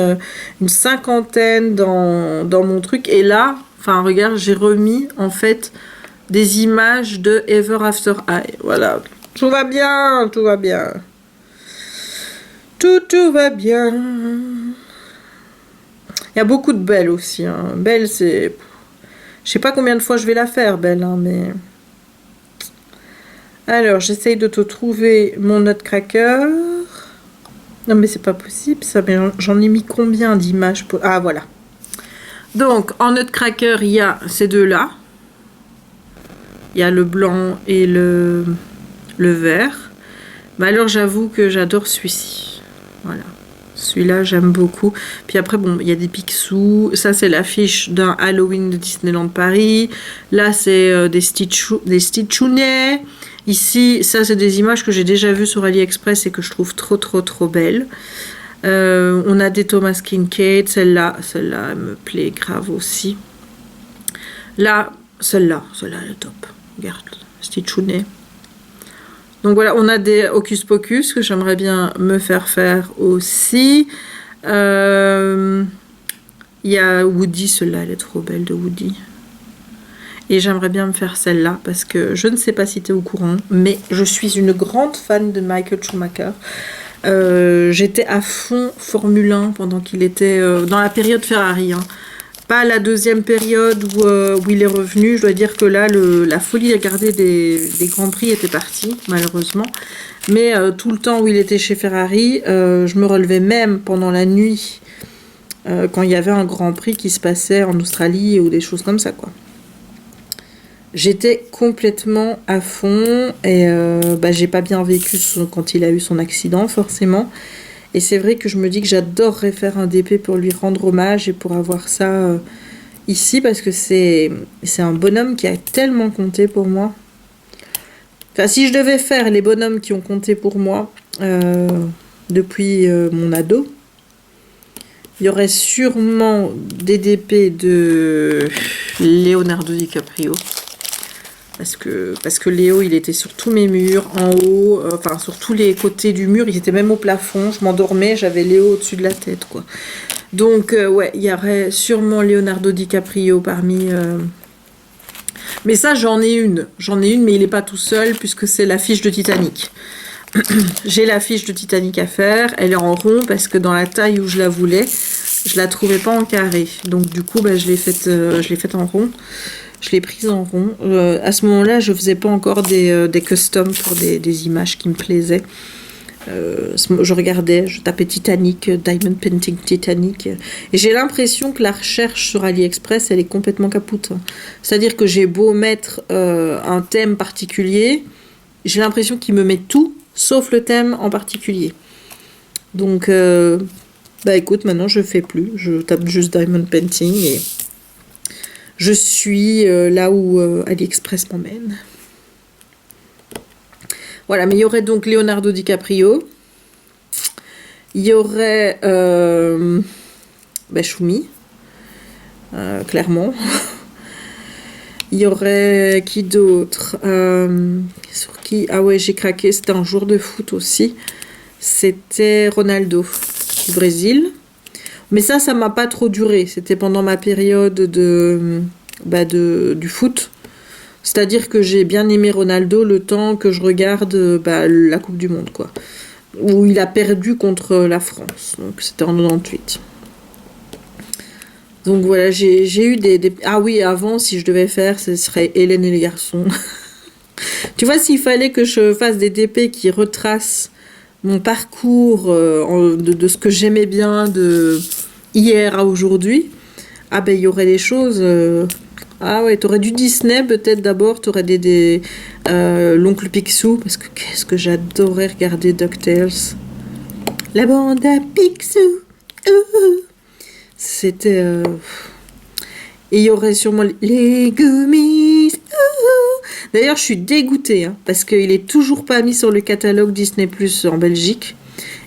une cinquantaine dans mon truc. Et là, enfin regarde, j'ai remis en fait des images de Ever After High. Voilà, tout va bien, tout va bien. Tout va bien. Il y a beaucoup de Belle aussi. Hein. Belle, c'est... Je sais pas combien de fois je vais la faire, Belle, hein, mais... Alors, j'essaye de te trouver mon Nutcracker. Non, mais c'est pas possible, ça. Mais j'en ai mis combien d'images pour... Ah, voilà. Donc, en Nutcracker, il y a ces deux-là. Il y a le blanc et le vert. Mais alors, j'avoue que j'adore celui-ci. Voilà. Celui-là, j'aime beaucoup. Puis après, bon, il y a des Picsou. Ça, c'est l'affiche d'un Halloween de Disneyland Paris. Là, c'est des Stitchounets. Ici, ça, c'est des images que j'ai déjà vues sur AliExpress et que je trouve trop belles. On a des Thomas Kincaid. Celle-là, elle me plaît grave aussi. Là, celle-là, elle est top. Regarde, Stitchounet. Donc voilà, on a des Hocus Pocus que j'aimerais bien me faire aussi. Il y a Woody, celle-là, elle est trop belle de Woody. Et j'aimerais bien me faire celle-là parce que je ne sais pas si tu es au courant, mais je suis une grande fan de Michael Schumacher. J'étais à fond Formule 1 pendant qu'il était dans la période Ferrari. Hein. Pas la deuxième période où il est revenu. Je dois dire que là, la folie à regarder des Grands Prix était partie, malheureusement. Mais tout le temps où il était chez Ferrari, je me relevais même pendant la nuit quand il y avait un Grand Prix qui se passait en Australie ou des choses comme ça, quoi. J'étais complètement à fond et j'ai pas bien vécu quand il a eu son accident, forcément. Et c'est vrai que je me dis que j'adorerais faire un DP pour lui rendre hommage et pour avoir ça ici parce que c'est un bonhomme qui a tellement compté pour moi. Enfin, si je devais faire les bonhommes qui ont compté pour moi depuis mon ado, il y aurait sûrement des DP de Leonardo DiCaprio. Parce que Léo, il était sur tous mes murs, en haut, enfin sur tous les côtés du mur, il était même au plafond, je m'endormais, j'avais Léo au-dessus de la tête, quoi. Donc, ouais, il y aurait sûrement Leonardo DiCaprio parmi... Mais ça, j'en ai une, mais il n'est pas tout seul, puisque c'est l'affiche de Titanic. J'ai l'affiche de Titanic à faire, elle est en rond, parce que dans la taille où je la voulais, je la trouvais pas en carré. Donc, du coup, bah, je l'ai faite en rond. Je l'ai prise en rond. À ce moment-là, je faisais pas encore des customs pour des images qui me plaisaient. Je regardais, je tapais Titanic, Diamond Painting Titanic, et j'ai l'impression que la recherche sur AliExpress, elle est complètement capoute. C'est-à-dire que j'ai beau mettre un thème particulier, j'ai l'impression qu'il me met tout, sauf le thème en particulier. Donc, bah écoute, maintenant je fais plus, je tape juste Diamond Painting et je suis là où AliExpress m'emmène. Voilà, mais il y aurait donc Leonardo DiCaprio. Il y aurait Choumi, clairement. Il y aurait qui d'autre sur qui? Ah ouais, j'ai craqué, c'était un joueur de foot aussi. C'était Ronaldo du Brésil. Mais ça m'a pas trop duré. C'était pendant ma période du foot. C'est-à-dire que j'ai bien aimé Ronaldo le temps que je regarde la Coupe du Monde, quoi. Où il a perdu contre la France. Donc c'était en 98. Donc voilà, j'ai eu des... Ah oui, avant, si je devais faire, ce serait Hélène et les garçons. Tu vois, s'il fallait que je fasse des DP qui retracent mon parcours de ce que j'aimais bien de hier à aujourd'hui, ah ben il y aurait des choses... Ah ouais, t'aurais du Disney peut-être d'abord, t'aurais l'oncle Picsou, parce que qu'est-ce que j'adorais regarder DuckTales. La bande à Picsou. C'était... Et il y aurait sûrement les Gummies. D'ailleurs, je suis dégoûtée, parce qu'il est toujours pas mis sur le catalogue Disney Plus en Belgique.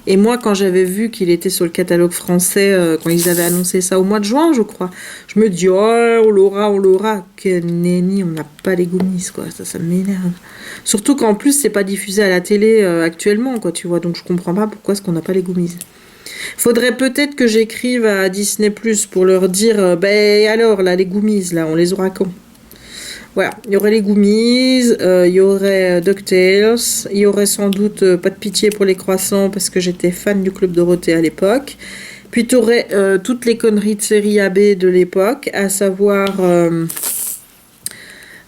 Et moi, quand j'avais vu qu'il était sur le catalogue français, quand ils avaient annoncé ça au mois de juin, je crois, je me dis, oh, on l'aura. Quel nenni, on n'a pas les Goonies, quoi. Ça m'énerve. Surtout qu'en plus, c'est pas diffusé à la télé actuellement, quoi, tu vois. Donc, je comprends pas pourquoi est-ce qu'on n'a pas les Goonies. Faudrait peut-être que j'écrive à Disney Plus pour leur dire, alors, là, les Goonies, là, on les aura quand? Voilà, il y aurait les Goonies, il y aurait DuckTales, il y aurait sans doute Pas de pitié pour les croissants parce que j'étais fan du Club Dorothée à l'époque. Puis tu aurais toutes les conneries de série AB de l'époque, à savoir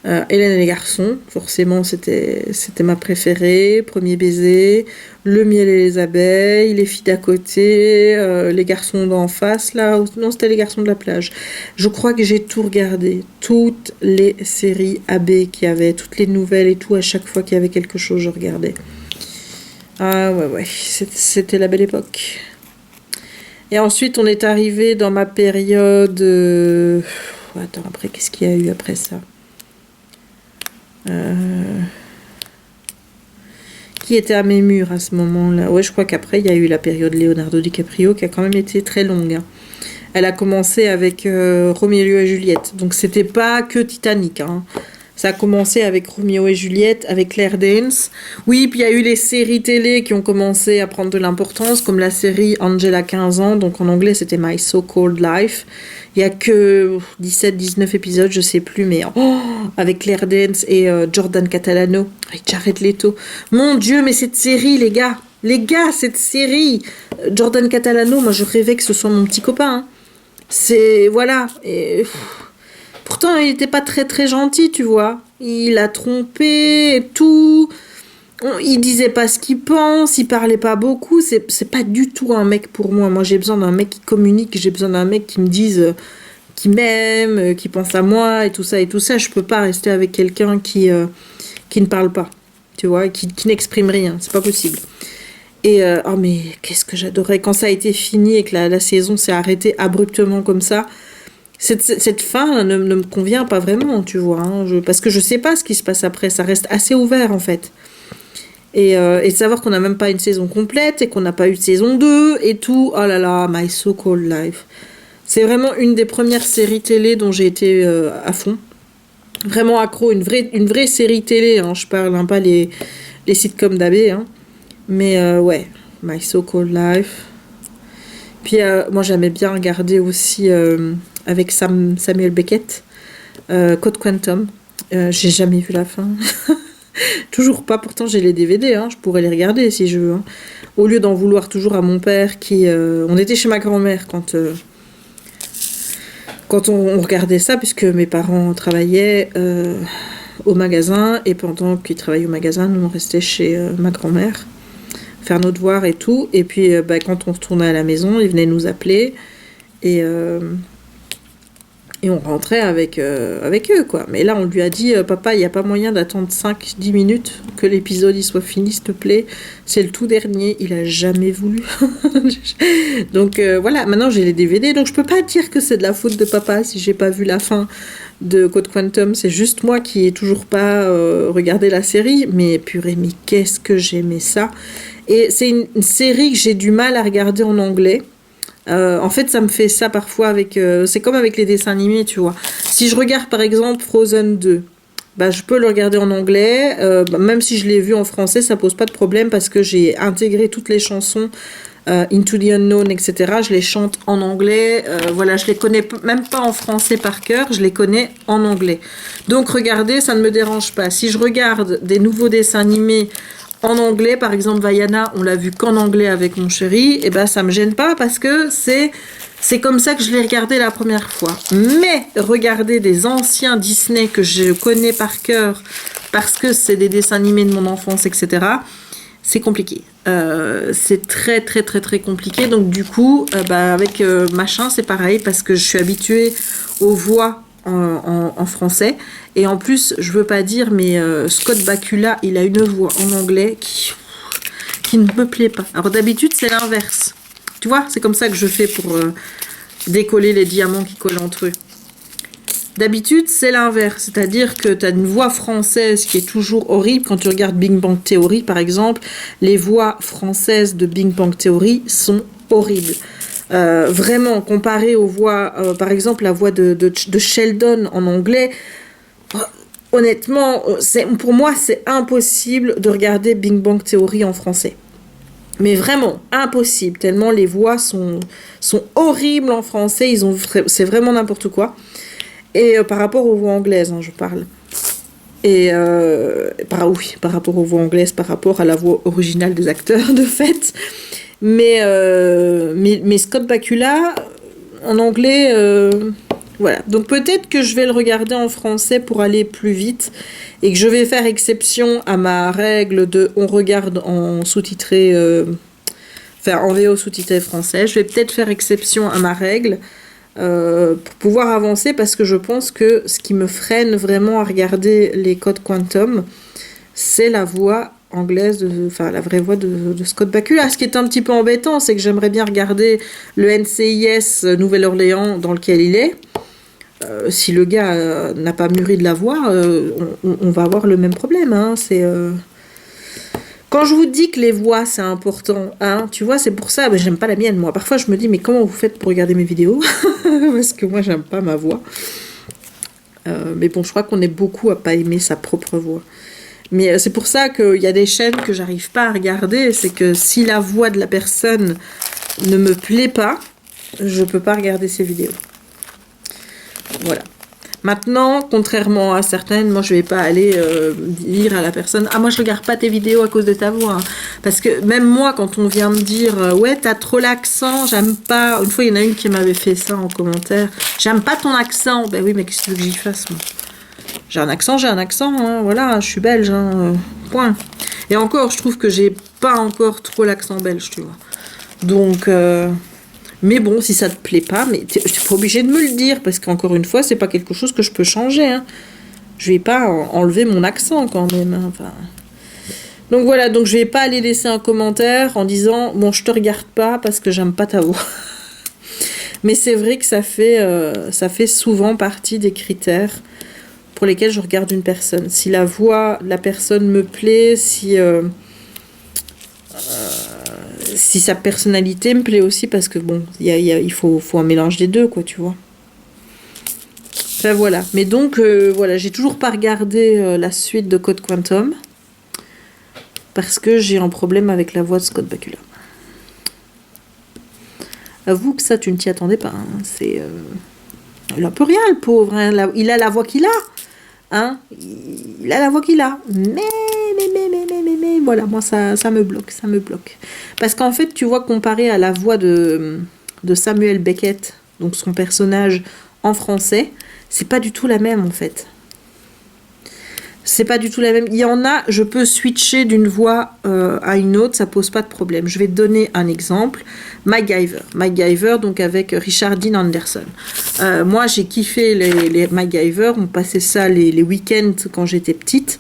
Hélène et les garçons, forcément c'était ma préférée, Premier baiser, Le miel et les abeilles, Les filles d'à côté, les garçons d'en face là, non c'était les garçons de la plage. Je crois que j'ai tout regardé, toutes les séries AB qu'il y avait, toutes les nouvelles et tout, à chaque fois qu'il y avait quelque chose je regardais. Ah ouais, c'était la belle époque. Et ensuite on est arrivé dans ma période... Attends, après qu'est-ce qu'il y a eu après ça? Qui était à mes murs à ce moment-là? Ouais, je crois qu'après il y a eu la période Leonardo DiCaprio qui a quand même été très longue. Hein. Elle a commencé avec Roméo et Juliette, donc c'était pas que Titanic. Hein. Ça a commencé avec Roméo et Juliette, avec Claire Danes. Oui, puis il y a eu les séries télé qui ont commencé à prendre de l'importance, comme la série Angela 15 ans, donc en anglais c'était My So-Called Life. Il n'y a que 17-19 épisodes, je sais plus, mais avec Claire Danes et Jordan Catalano, avec Jared Leto. Mon Dieu, mais cette série, les gars, cette série. Jordan Catalano, moi je rêvais que ce soit mon petit copain. Hein. C'est, voilà, et... Pourtant, il n'était pas très très gentil, tu vois. Il a trompé et tout. Il disait pas ce qu'il pense, il parlait pas beaucoup. C'est pas du tout un mec pour moi. Moi, j'ai besoin d'un mec qui communique, j'ai besoin d'un mec qui me dise qui m'aime, qui pense à moi et tout ça et tout ça. Je peux pas rester avec quelqu'un qui ne parle pas, tu vois, qui n'exprime rien. C'est pas possible. Et oh mais qu'est-ce que j'adorais quand ça a été fini et que la saison s'est arrêtée abruptement comme ça. Cette fin ne me convient pas vraiment, tu vois. Hein, parce que je sais pas ce qui se passe après. Ça reste assez ouvert, en fait. Et de savoir qu'on n'a même pas une saison complète et qu'on n'a pas eu de saison 2 et tout. Oh là là, My So-Called Life. C'est vraiment une des premières séries télé dont j'ai été à fond. Vraiment accro, une vraie série télé, hein, je parle, hein, pas les sitcoms d'AB. Hein. Mais ouais, My So-Called Life. Puis moi j'aimais bien regarder aussi avec Samuel Beckett, Code Quantum. J'ai jamais vu la fin. Toujours pas, pourtant j'ai les DVD, hein, je pourrais les regarder si je veux. Hein. Au lieu d'en vouloir toujours à mon père qui... on était chez ma grand-mère quand on regardait ça, puisque mes parents travaillaient au magasin, et pendant qu'ils travaillaient au magasin, nous on restait chez ma grand-mère, faire nos devoirs et tout, et puis quand on retournait à la maison, ils venaient nous appeler, et on rentrait avec eux, quoi. Mais là, on lui a dit, papa, il n'y a pas moyen d'attendre 5-10 minutes que l'épisode il soit fini, s'il te plaît. C'est le tout dernier. Il a jamais voulu. Donc, voilà. Maintenant, j'ai les DVD. Donc, je peux pas dire que c'est de la faute de papa si j'ai pas vu la fin de Code Quantum. C'est juste moi qui ai toujours pas regardé la série. Mais purée, mais qu'est-ce que j'aimais ça. Et c'est une série que j'ai du mal à regarder en anglais. En fait, ça me fait ça parfois avec... c'est comme avec les dessins animés, tu vois. Si je regarde, par exemple, Frozen 2, bah, je peux le regarder en anglais. Même si je l'ai vu en français, ça pose pas de problème parce que j'ai intégré toutes les chansons Into the Unknown, etc. Je les chante en anglais. Voilà, je les connais même pas en français par cœur, je les connais en anglais. Donc, regarder, ça ne me dérange pas. Si je regarde des nouveaux dessins animés en anglais, par exemple Vaiana, on l'a vu qu'en anglais avec mon chéri, et ben ça me gêne pas parce que c'est comme ça que je l'ai regardé la première fois. Mais regarder des anciens Disney que je connais par cœur parce que c'est des dessins animés de mon enfance, etc., c'est compliqué. C'est très très très très compliqué. Donc du coup, avec Machin, c'est pareil parce que je suis habituée aux voix en français. Et en plus, je veux pas dire, mais Scott Bakula, il a une voix en anglais qui ne me plaît pas. Alors d'habitude, c'est l'inverse. Tu vois, c'est comme ça que je fais pour décoller les diamants qui collent entre eux. D'habitude, c'est l'inverse. C'est-à-dire que tu as une voix française qui est toujours horrible. Quand tu regardes Big Bang Theory, par exemple, les voix françaises de Big Bang Theory sont horribles. Vraiment, comparé aux voix, par exemple, la voix de Sheldon en anglais, honnêtement, pour moi, c'est impossible de regarder Big Bang Theory en français. Mais vraiment, impossible, tellement les voix sont horribles en français, c'est vraiment n'importe quoi. Et par rapport aux voix anglaises, hein, je parle. Et par rapport aux voix anglaises, par rapport à la voix originale des acteurs, de fait. Mais Scott Bakula, en anglais, voilà. Donc peut-être que je vais le regarder en français pour aller plus vite et que je vais faire exception à ma règle de on regarde en sous-titré, en VO sous-titré français. Je vais peut-être faire exception à ma règle pour pouvoir avancer parce que je pense que ce qui me freine vraiment à regarder les codes Quantum, c'est la voix anglaise, la vraie voix de Scott Bakula. Ce qui est un petit peu embêtant, c'est que j'aimerais bien regarder le NCIS Nouvelle-Orléans dans lequel il est. Si le gars n'a pas mûri de la voix, on va avoir le même problème. Hein. Quand je vous dis que les voix, c'est important, hein, tu vois, c'est pour ça, j'aime pas la mienne, moi. Parfois, je me dis, mais comment vous faites pour regarder mes vidéos? Parce que moi, j'aime pas ma voix. Mais bon, je crois qu'on est beaucoup à pas aimer sa propre voix. Mais c'est pour ça qu'il y a des chaînes que j'arrive pas à regarder. C'est que si la voix de la personne ne me plaît pas, je peux pas regarder ses vidéos. Voilà. Maintenant, contrairement à certaines, moi je vais pas aller dire à la personne « Ah, moi je regarde pas tes vidéos à cause de ta voix. Hein. » Parce que même moi, quand on vient me dire « Ouais, t'as trop l'accent, j'aime pas... » Une fois, il y en a une qui m'avait fait ça en commentaire. « J'aime pas ton accent. » Ben oui, mais qu'est-ce que tu veux que j'y fasse, moi? J'ai un accent, hein, voilà, je suis belge, hein, point. Et encore, je trouve que j'ai pas encore trop l'accent belge, tu vois. Donc... Mais bon, si ça te plaît pas, mais t'es pas obligé de me le dire, parce qu'encore une fois, c'est pas quelque chose que je peux changer. Hein. Je vais pas enlever mon accent quand même. Hein. Enfin... Donc voilà, donc je vais pas aller laisser un commentaire en disant « Bon, je te regarde pas parce que j'aime pas ta voix. » Mais c'est vrai que ça fait souvent partie des critères pour lesquels je regarde une personne. Si la voix de la personne me plaît, si sa personnalité me plaît aussi, parce que bon, il faut un mélange des deux, quoi, tu vois. Enfin voilà. Mais donc, voilà, j'ai toujours pas regardé la suite de Code Quantum, parce que j'ai un problème avec la voix de Scott Bakula. Avoue que ça, tu ne t'y attendais pas. Hein. Il a peu rien, le pauvre. Hein. Il a la voix qu'il a. Hein. Il a la voix qu'il a. Mais, voilà, moi, ça me bloque. Ça me bloque. Parce qu'en fait, tu vois, comparé à la voix de Samuel Beckett, donc son personnage en français, c'est pas du tout la même, en fait. C'est pas du tout la même. Il y en a, je peux switcher d'une voix à une autre, ça pose pas de problème. Je vais te donner un exemple. MacGyver, donc avec Richard Dean Anderson. Moi, j'ai kiffé les MacGyver. On passait ça les week-ends quand j'étais petite.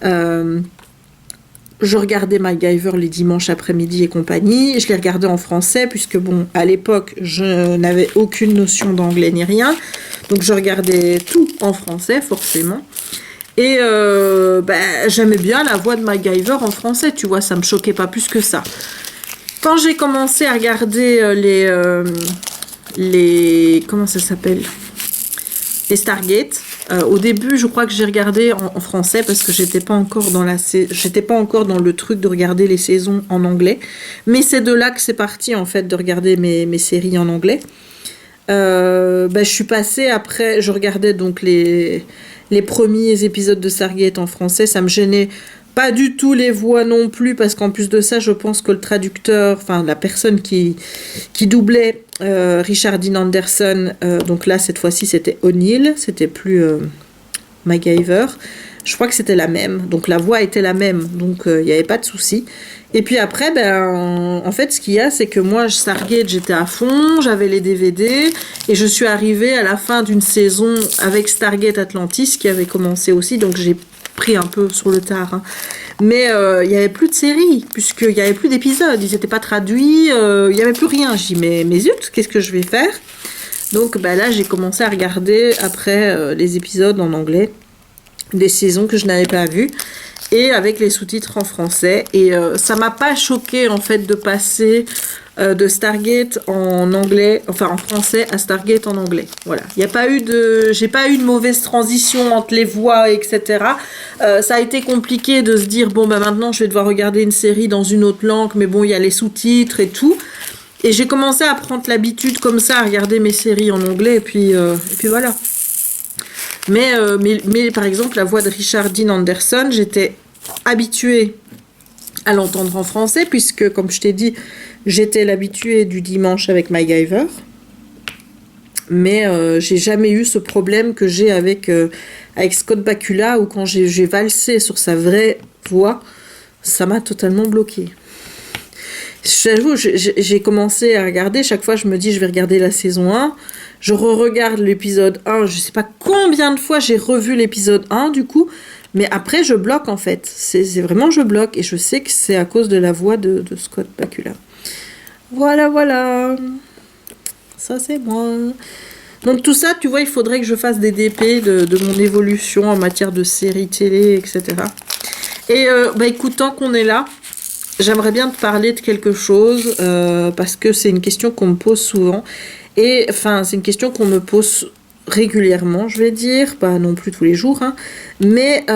Je regardais MacGyver les dimanches après-midi et compagnie. Je les regardais en français, puisque bon, à l'époque, je n'avais aucune notion d'anglais ni rien. Donc, je regardais tout en français, forcément. Et j'aimais bien la voix de MacGyver en français, tu vois, ça me choquait pas plus que ça. Quand j'ai commencé à regarder comment ça s'appelle, les Stargate, au début, je crois que j'ai regardé en français parce que j'étais pas encore dans le truc de regarder les saisons en anglais. Mais c'est de là que c'est parti en fait de regarder mes séries en anglais. Je suis passée après, je regardais donc les premiers épisodes de Stargate en français, ça me gênait pas du tout les voix non plus, parce qu'en plus de ça, je pense que le traducteur, enfin la personne qui doublait Richard Dean Anderson, donc là cette fois-ci c'était O'Neill, c'était plus MacGyver, je crois que c'était la même, donc la voix était la même, donc il n'y avait pas de souci. Et puis après, en fait, ce qu'il y a, c'est que moi, Stargate, j'étais à fond, j'avais les DVD, et je suis arrivée à la fin d'une saison avec Stargate Atlantis, qui avait commencé aussi, donc j'ai pris un peu sur le tard. Hein. Mais il n'y avait plus de séries, puisqu'il n'y avait plus d'épisodes, ils n'étaient pas traduits, il n'y avait plus rien. Je dis, mais zut, qu'est-ce que je vais faire? Donc là, j'ai commencé à regarder après les épisodes en anglais, des saisons que je n'avais pas vues. Et avec les sous-titres en français. Et ça m'a pas choqué en fait de passer de Stargate en anglais, enfin en français à Stargate en anglais. Voilà. J'ai pas eu de mauvaise transition entre les voix, etc. Ça a été compliqué de se dire bon maintenant je vais devoir regarder une série dans une autre langue, mais bon il y a les sous-titres et tout. Et j'ai commencé à prendre l'habitude comme ça à regarder mes séries en anglais et puis voilà. Mais par exemple la voix de Richard Dean Anderson, j'étais habituée à l'entendre en français puisque comme je t'ai dit j'étais l'habituée du dimanche avec MacGyver, mais j'ai jamais eu ce problème que j'ai avec Scott Bakula, où quand j'ai valsé sur sa vraie voix, ça m'a totalement bloqué. J'avoue, j'ai commencé à regarder, chaque fois je me dis je vais regarder la saison 1, je re-regarde l'épisode 1, je sais pas combien de fois j'ai revu l'épisode 1 du coup, mais après je bloque en fait, c'est vraiment je bloque, et je sais que c'est à cause de la voix de Scott Bakula. Voilà, ça c'est moi. Donc tout ça, tu vois, il faudrait que je fasse des DP de mon évolution en matière de séries télé, etc. Et écoute, tant qu'on est là, j'aimerais bien te parler de quelque chose, parce que c'est une question qu'on me pose souvent. Et enfin, c'est une question qu'on me pose régulièrement, je vais dire, pas non plus tous les jours, hein, mais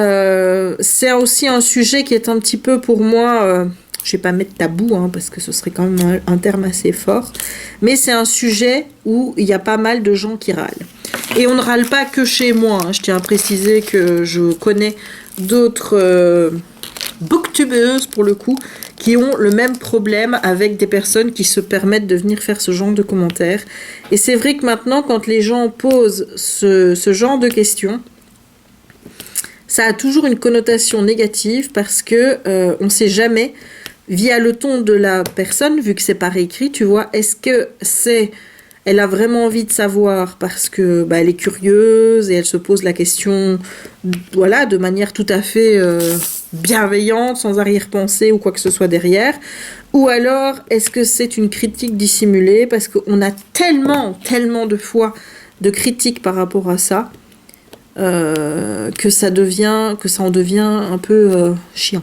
c'est aussi un sujet qui est un petit peu pour moi, je vais pas mettre tabou, hein, parce que ce serait quand même un terme assez fort, mais c'est un sujet où il y a pas mal de gens qui râlent. Et on ne râle pas que chez moi, hein, je tiens à préciser que je connais d'autres booktubeuses pour le coup, qui ont le même problème avec des personnes qui se permettent de venir faire ce genre de commentaires. Et c'est vrai que maintenant, quand les gens posent ce genre de questions, ça a toujours une connotation négative parce que on ne sait jamais, via le ton de la personne, vu que c'est pas réécrit, tu vois, est-ce que elle a vraiment envie de savoir parce que elle est curieuse et elle se pose la question, voilà, de manière tout à fait bienveillante, sans arrière-pensée ou quoi que ce soit derrière? Ou alors, est-ce que c'est une critique dissimulée? Parce qu'on a tellement de fois de critiques par rapport à ça, que ça en devient un peu chiant.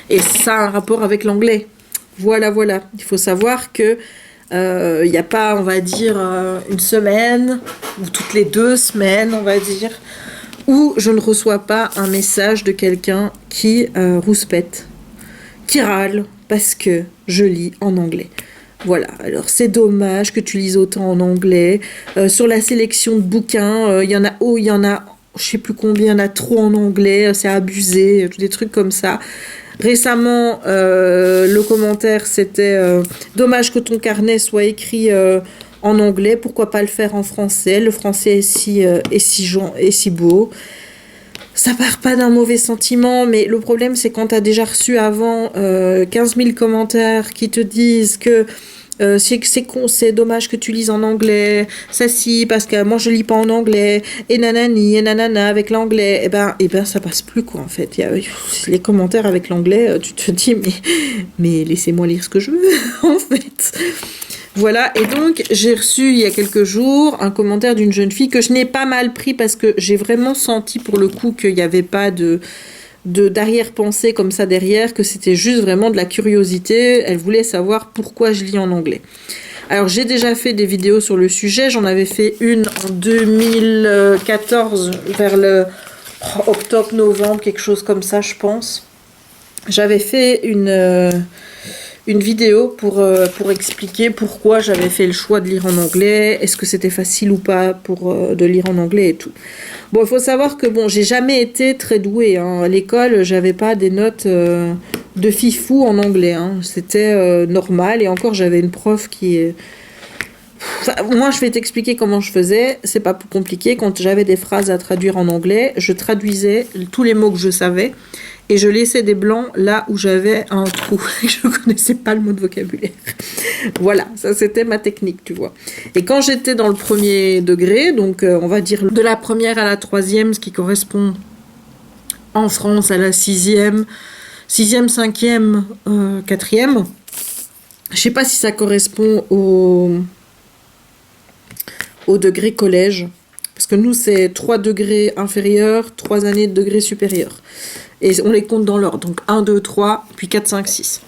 Et ça a un rapport avec l'anglais. Voilà. Il faut savoir que il n'y a pas, on va dire, une semaine, ou toutes les 2 semaines, on va dire, où je ne reçois pas un message de quelqu'un qui rouspète, qui râle, parce que je lis en anglais. Voilà, alors c'est dommage que tu lises autant en anglais. Sur la sélection de bouquins, il y en a, je sais plus combien, il y en a trop en anglais, c'est abusé, des trucs comme ça. Récemment, le commentaire c'était dommage que ton carnet soit écrit en anglais, pourquoi pas le faire en français? Le français est si beau. Ça part pas d'un mauvais sentiment, mais le problème c'est quand tu as déjà reçu avant 15 000 commentaires qui te disent que c'est dommage que tu lises en anglais, ça si, parce que moi je lis pas en anglais, et nanani, et nanana, avec l'anglais, et ben ça passe plus quoi en fait. Les commentaires avec l'anglais, tu te dis mais laissez-moi lire ce que je veux en fait. Voilà, et donc j'ai reçu il y a quelques jours un commentaire d'une jeune fille que je n'ai pas mal pris parce que j'ai vraiment senti pour le coup qu'il n'y avait pas d'arrière-pensée comme ça derrière, que c'était juste vraiment de la curiosité. Elle voulait savoir pourquoi je lis en anglais. Alors j'ai déjà fait des vidéos sur le sujet, j'en avais fait une en 2014 vers le octobre-novembre, quelque chose comme ça je pense. J'avais fait une vidéo pour expliquer pourquoi j'avais fait le choix de lire en anglais, est-ce que c'était facile ou pas de lire en anglais et tout. Bon, il faut savoir que j'ai jamais été très douée, hein. À l'école, j'avais pas des notes de fifou en anglais, hein. C'était normal, et encore j'avais une prof qui est... Enfin, moi, je vais t'expliquer comment je faisais. C'est pas plus compliqué. Quand j'avais des phrases à traduire en anglais, je traduisais tous les mots que je savais et je laissais des blancs là où j'avais un trou. Je connaissais pas le mot de vocabulaire. Voilà, ça c'était ma technique, tu vois. Et quand j'étais dans le premier degré, donc on va dire de la première à la troisième, ce qui correspond en France à la sixième, cinquième, quatrième. Je sais pas si ça correspond au degré collège, parce que nous c'est 3 degrés inférieurs, 3 années de degrés supérieurs, et on les compte dans l'ordre, donc 1, 2, 3, puis 4, 5, 6.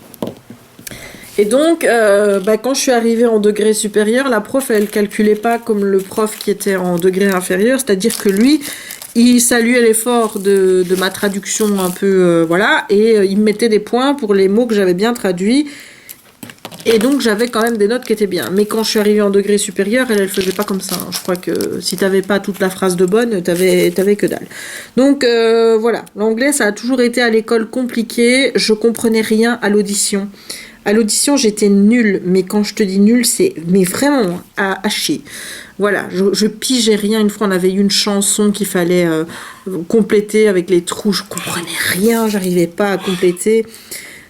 Et donc quand je suis arrivée en degré supérieur, la prof elle calculait pas comme le prof qui était en degré inférieur, c'est-à-dire que lui il saluait l'effort de ma traduction un peu et il me mettait des points pour les mots que j'avais bien traduits. Et donc j'avais quand même des notes qui étaient bien. Mais quand je suis arrivée en degré supérieur, elle faisait pas comme ça. Hein. Je crois que si t'avais pas toute la phrase de bonne, t'avais que dalle. Donc voilà, l'anglais ça a toujours été à l'école compliqué. Je comprenais rien à l'audition. À l'audition j'étais nulle, mais quand je te dis nulle, c'est vraiment à chier. Voilà, je pigeais rien. Une fois on avait eu une chanson qu'il fallait compléter avec les trous. Je comprenais rien, j'arrivais pas à compléter.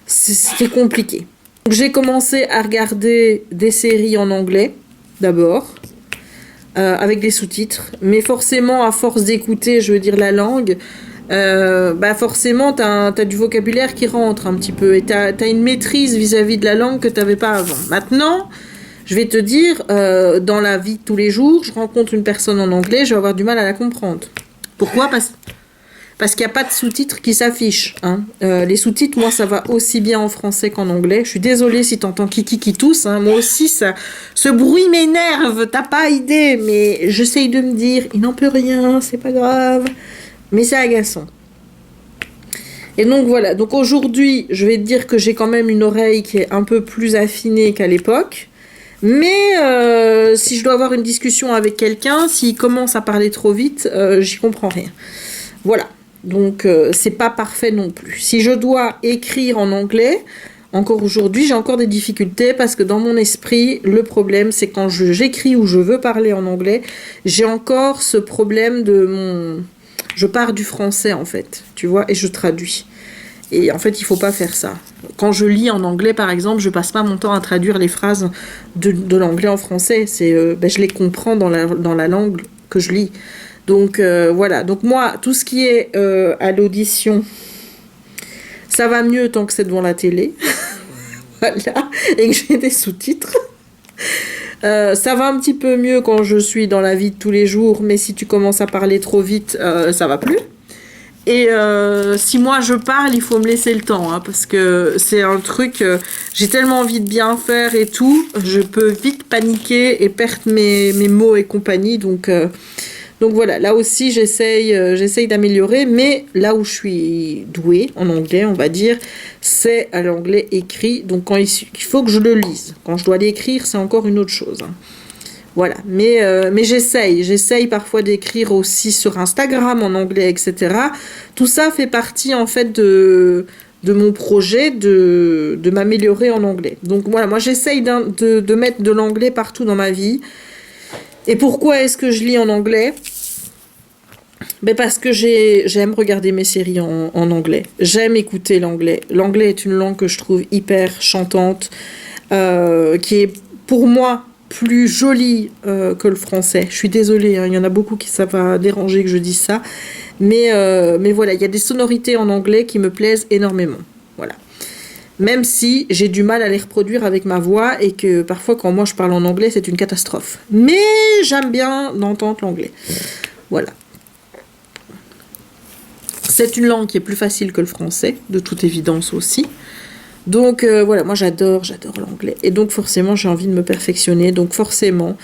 C'était compliqué. J'ai commencé à regarder des séries en anglais, d'abord, avec des sous-titres. Mais forcément, à force d'écouter, je veux dire, la langue, forcément, t'as du vocabulaire qui rentre un petit peu. Et t'as une maîtrise vis-à-vis de la langue que t'avais pas avant. Maintenant, je vais te dire, dans la vie de tous les jours, je rencontre une personne en anglais, je vais avoir du mal à la comprendre. Pourquoi ? Parce qu'il n'y a pas de sous-titres qui s'affichent. Hein. Les sous-titres, moi, ça va aussi bien en français qu'en anglais. Je suis désolée si t'entends Kiki qui tousse. Hein. Moi aussi, ce bruit m'énerve. T'as pas idée. Mais j'essaye de me dire, il n'en peut rien, c'est pas grave. Mais c'est agaçant. Et donc voilà. Donc aujourd'hui, je vais te dire que j'ai quand même une oreille qui est un peu plus affinée qu'à l'époque. Mais si je dois avoir une discussion avec quelqu'un, s'il commence à parler trop vite, j'y comprends rien. Voilà. Donc c'est pas parfait non plus. Si je dois écrire en anglais, encore aujourd'hui, j'ai encore des difficultés parce que dans mon esprit, le problème c'est quand j'écris ou je veux parler en anglais, j'ai encore ce problème je pars du français en fait, tu vois, et je traduis. Et en fait, il faut pas faire ça. Quand je lis en anglais, par exemple, je passe pas mon temps à traduire les phrases de l'anglais en français. Je les comprends dans la langue que je lis. Donc voilà, donc moi, tout ce qui est à l'audition, Ça va mieux tant que c'est devant la télé. Voilà. Et que j'ai des sous-titres. Ça va un petit peu mieux quand je suis dans la vie de tous les jours, mais si tu commences à parler trop vite, ça va plus. Et si moi je parle, il faut me laisser le temps, hein, parce que c'est un truc, j'ai tellement envie de bien faire et tout, je peux vite paniquer et perdre mes mots et compagnie, donc voilà, là aussi j'essaye d'améliorer, mais là où je suis douée en anglais, on va dire, c'est à l'anglais écrit. Donc quand il faut que je le lise. Quand je dois l'écrire, c'est encore une autre chose, hein. Voilà, mais j'essaye parfois d'écrire aussi sur Instagram en anglais, etc. Tout ça fait partie en fait de mon projet de m'améliorer en anglais. Donc voilà, moi j'essaye de mettre de l'anglais partout dans ma vie. Et pourquoi est-ce que je lis en anglais? Ben parce que j'aime regarder mes séries en anglais. J'aime écouter l'anglais. L'anglais est une langue que je trouve hyper chantante, qui est pour moi plus jolie que le français. Je suis désolée, hein, il y en a beaucoup qui ça va déranger que je dise ça. Mais voilà, il y a des sonorités en anglais qui me plaisent énormément. Voilà. Même si j'ai du mal à les reproduire avec ma voix et que parfois quand moi je parle en anglais c'est une catastrophe. Mais j'aime bien d'entendre l'anglais. Voilà. C'est une langue qui est plus facile que le français, de toute évidence aussi. Donc voilà, moi j'adore l'anglais. Et donc forcément j'ai envie de me perfectionner. Donc forcément,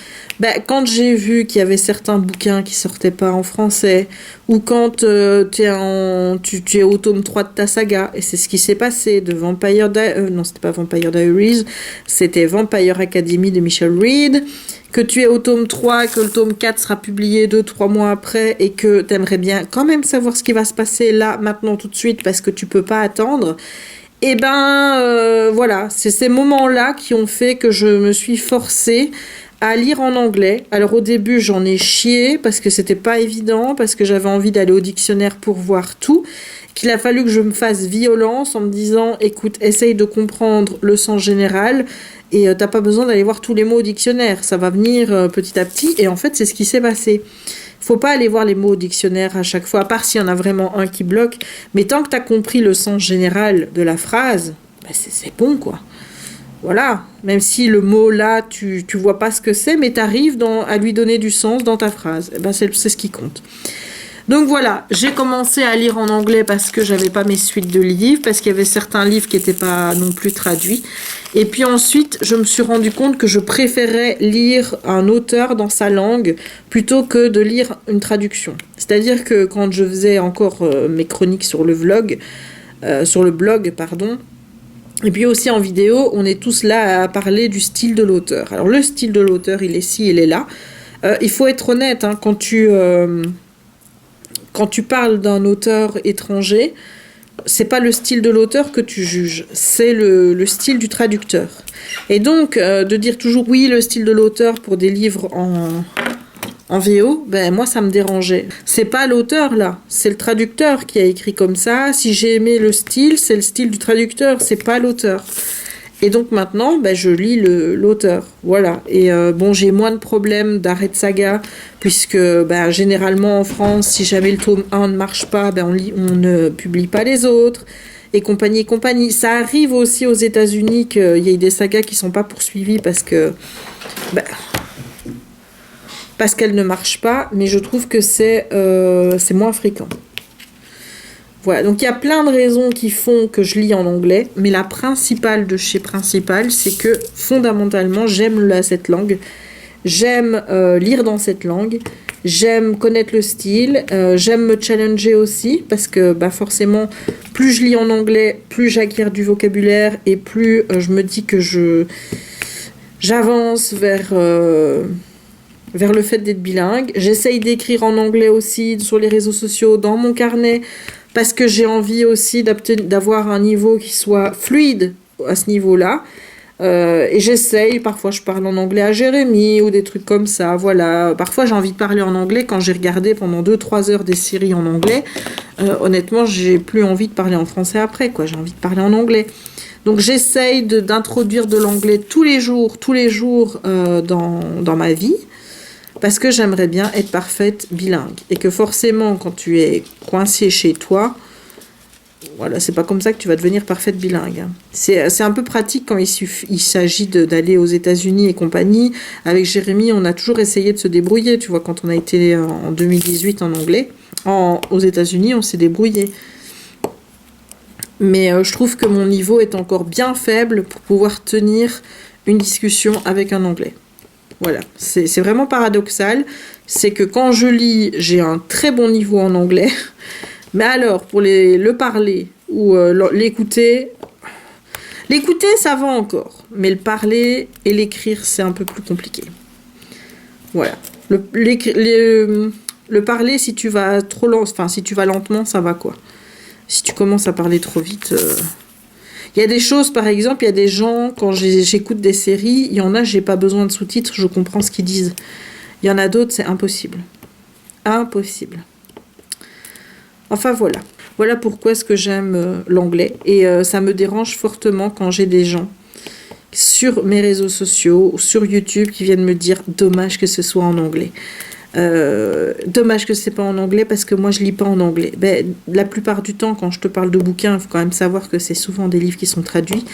quand j'ai vu qu'il y avait certains bouquins qui sortaient pas en français, ou quand tu es au tome 3 de ta saga, et c'est ce qui s'est passé de Vampire Diaries, non c'était pas Vampire Diaries, c'était Vampire Academy de Michel Reed, que tu es au tome 3, que le tome 4 sera publié 2-3 mois après, et que tu aimerais bien quand même savoir ce qui va se passer là, maintenant, tout de suite, parce que tu peux pas attendre. Et voilà, c'est ces moments-là qui ont fait que je me suis forcée à lire en anglais. Alors au début, j'en ai chié parce que c'était pas évident, parce que j'avais envie d'aller au dictionnaire pour voir tout, qu'il a fallu que je me fasse violence en me disant, écoute, essaye de comprendre le sens général et t'as pas besoin d'aller voir tous les mots au dictionnaire, ça va venir petit à petit. Et en fait, c'est ce qui s'est passé. Faut pas aller voir les mots au dictionnaire à chaque fois, à part s'il y en a vraiment un qui bloque. Mais tant que tu as compris le sens général de la phrase, c'est bon, quoi. Voilà. Même si le mot là, tu vois pas ce que c'est, mais tu arrives à lui donner du sens dans ta phrase. C'est ce qui compte. Donc voilà, j'ai commencé à lire en anglais parce que j'avais pas mes suites de livres, parce qu'il y avait certains livres qui n'étaient pas non plus traduits. Et puis ensuite, je me suis rendu compte que je préférais lire un auteur dans sa langue plutôt que de lire une traduction. C'est-à-dire que quand je faisais encore mes chroniques sur le blog, et puis aussi en vidéo, on est tous là à parler du style de l'auteur. Alors le style de l'auteur, il est ci, il est là. Il faut être honnête, hein, quand tu parles d'un auteur étranger, c'est pas le style de l'auteur que tu juges, c'est le style du traducteur. Et donc, de dire toujours oui, le style de l'auteur pour des livres en VO, moi ça me dérangeait. C'est pas l'auteur là, c'est le traducteur qui a écrit comme ça. Si j'ai aimé le style, c'est le style du traducteur, c'est pas l'auteur. Et donc maintenant, je lis l'auteur. Voilà. Et j'ai moins de problèmes d'arrêt de saga, puisque généralement en France, si jamais le tome 1 ne marche pas, on ne publie pas les autres, et compagnie et compagnie. Ça arrive aussi aux États-Unis qu'il y ait des sagas qui ne sont pas poursuivies parce qu'elles ne marchent pas, mais je trouve que c'est moins fréquent. Voilà, donc il y a plein de raisons qui font que je lis en anglais, mais la principale de chez Principal, c'est que fondamentalement, j'aime cette langue, j'aime lire dans cette langue, j'aime connaître le style, j'aime me challenger aussi, parce que forcément, plus je lis en anglais, plus j'acquiers du vocabulaire, et plus je me dis que j'avance vers le fait d'être bilingue. J'essaye d'écrire en anglais aussi sur les réseaux sociaux, dans mon carnet, parce que j'ai envie aussi d'avoir un niveau qui soit fluide à ce niveau-là. Et j'essaye, parfois je parle en anglais à Jérémy ou des trucs comme ça, voilà. Parfois j'ai envie de parler en anglais quand j'ai regardé pendant 2-3 heures des séries en anglais. Honnêtement, j'ai plus envie de parler en français après, quoi. J'ai envie de parler en anglais. Donc j'essaye d'introduire de l'anglais tous les jours dans ma vie. Parce que j'aimerais bien être parfaite bilingue. Et que forcément, quand tu es coincé chez toi, Voilà, c'est pas comme ça que tu vas devenir parfaite bilingue. Hein. C'est un peu pratique quand il s'agit d'aller aux États-Unis et compagnie. Avec Jérémy, on a toujours essayé de se débrouiller. Tu vois, quand on a été en 2018 en anglais, aux États-Unis, on s'est débrouillé. Mais je trouve que mon niveau est encore bien faible pour pouvoir tenir une discussion avec un anglais. Voilà, c'est vraiment paradoxal. C'est que quand je lis, j'ai un très bon niveau en anglais. Mais alors, pour le parler ou l'écouter, ça va encore. Mais le parler et l'écrire, c'est un peu plus compliqué. Voilà. Le parler, si tu vas trop si tu vas lentement, ça va quoi. Si tu commences à parler trop vite... Il y a des choses, par exemple, il y a des gens, quand j'écoute des séries, il y en a, j'ai pas besoin de sous-titres, je comprends ce qu'ils disent. Il y en a d'autres, c'est impossible. Impossible. Enfin, voilà. Voilà pourquoi est-ce que j'aime l'anglais. Et ça me dérange fortement quand j'ai des gens sur mes réseaux sociaux ou sur YouTube qui viennent me dire « Dommage que ce soit en anglais ». Dommage que c'est pas en anglais parce que moi je lis pas en anglais. La plupart du temps quand je te parle de bouquins, il faut quand même savoir que c'est souvent des livres qui sont traduits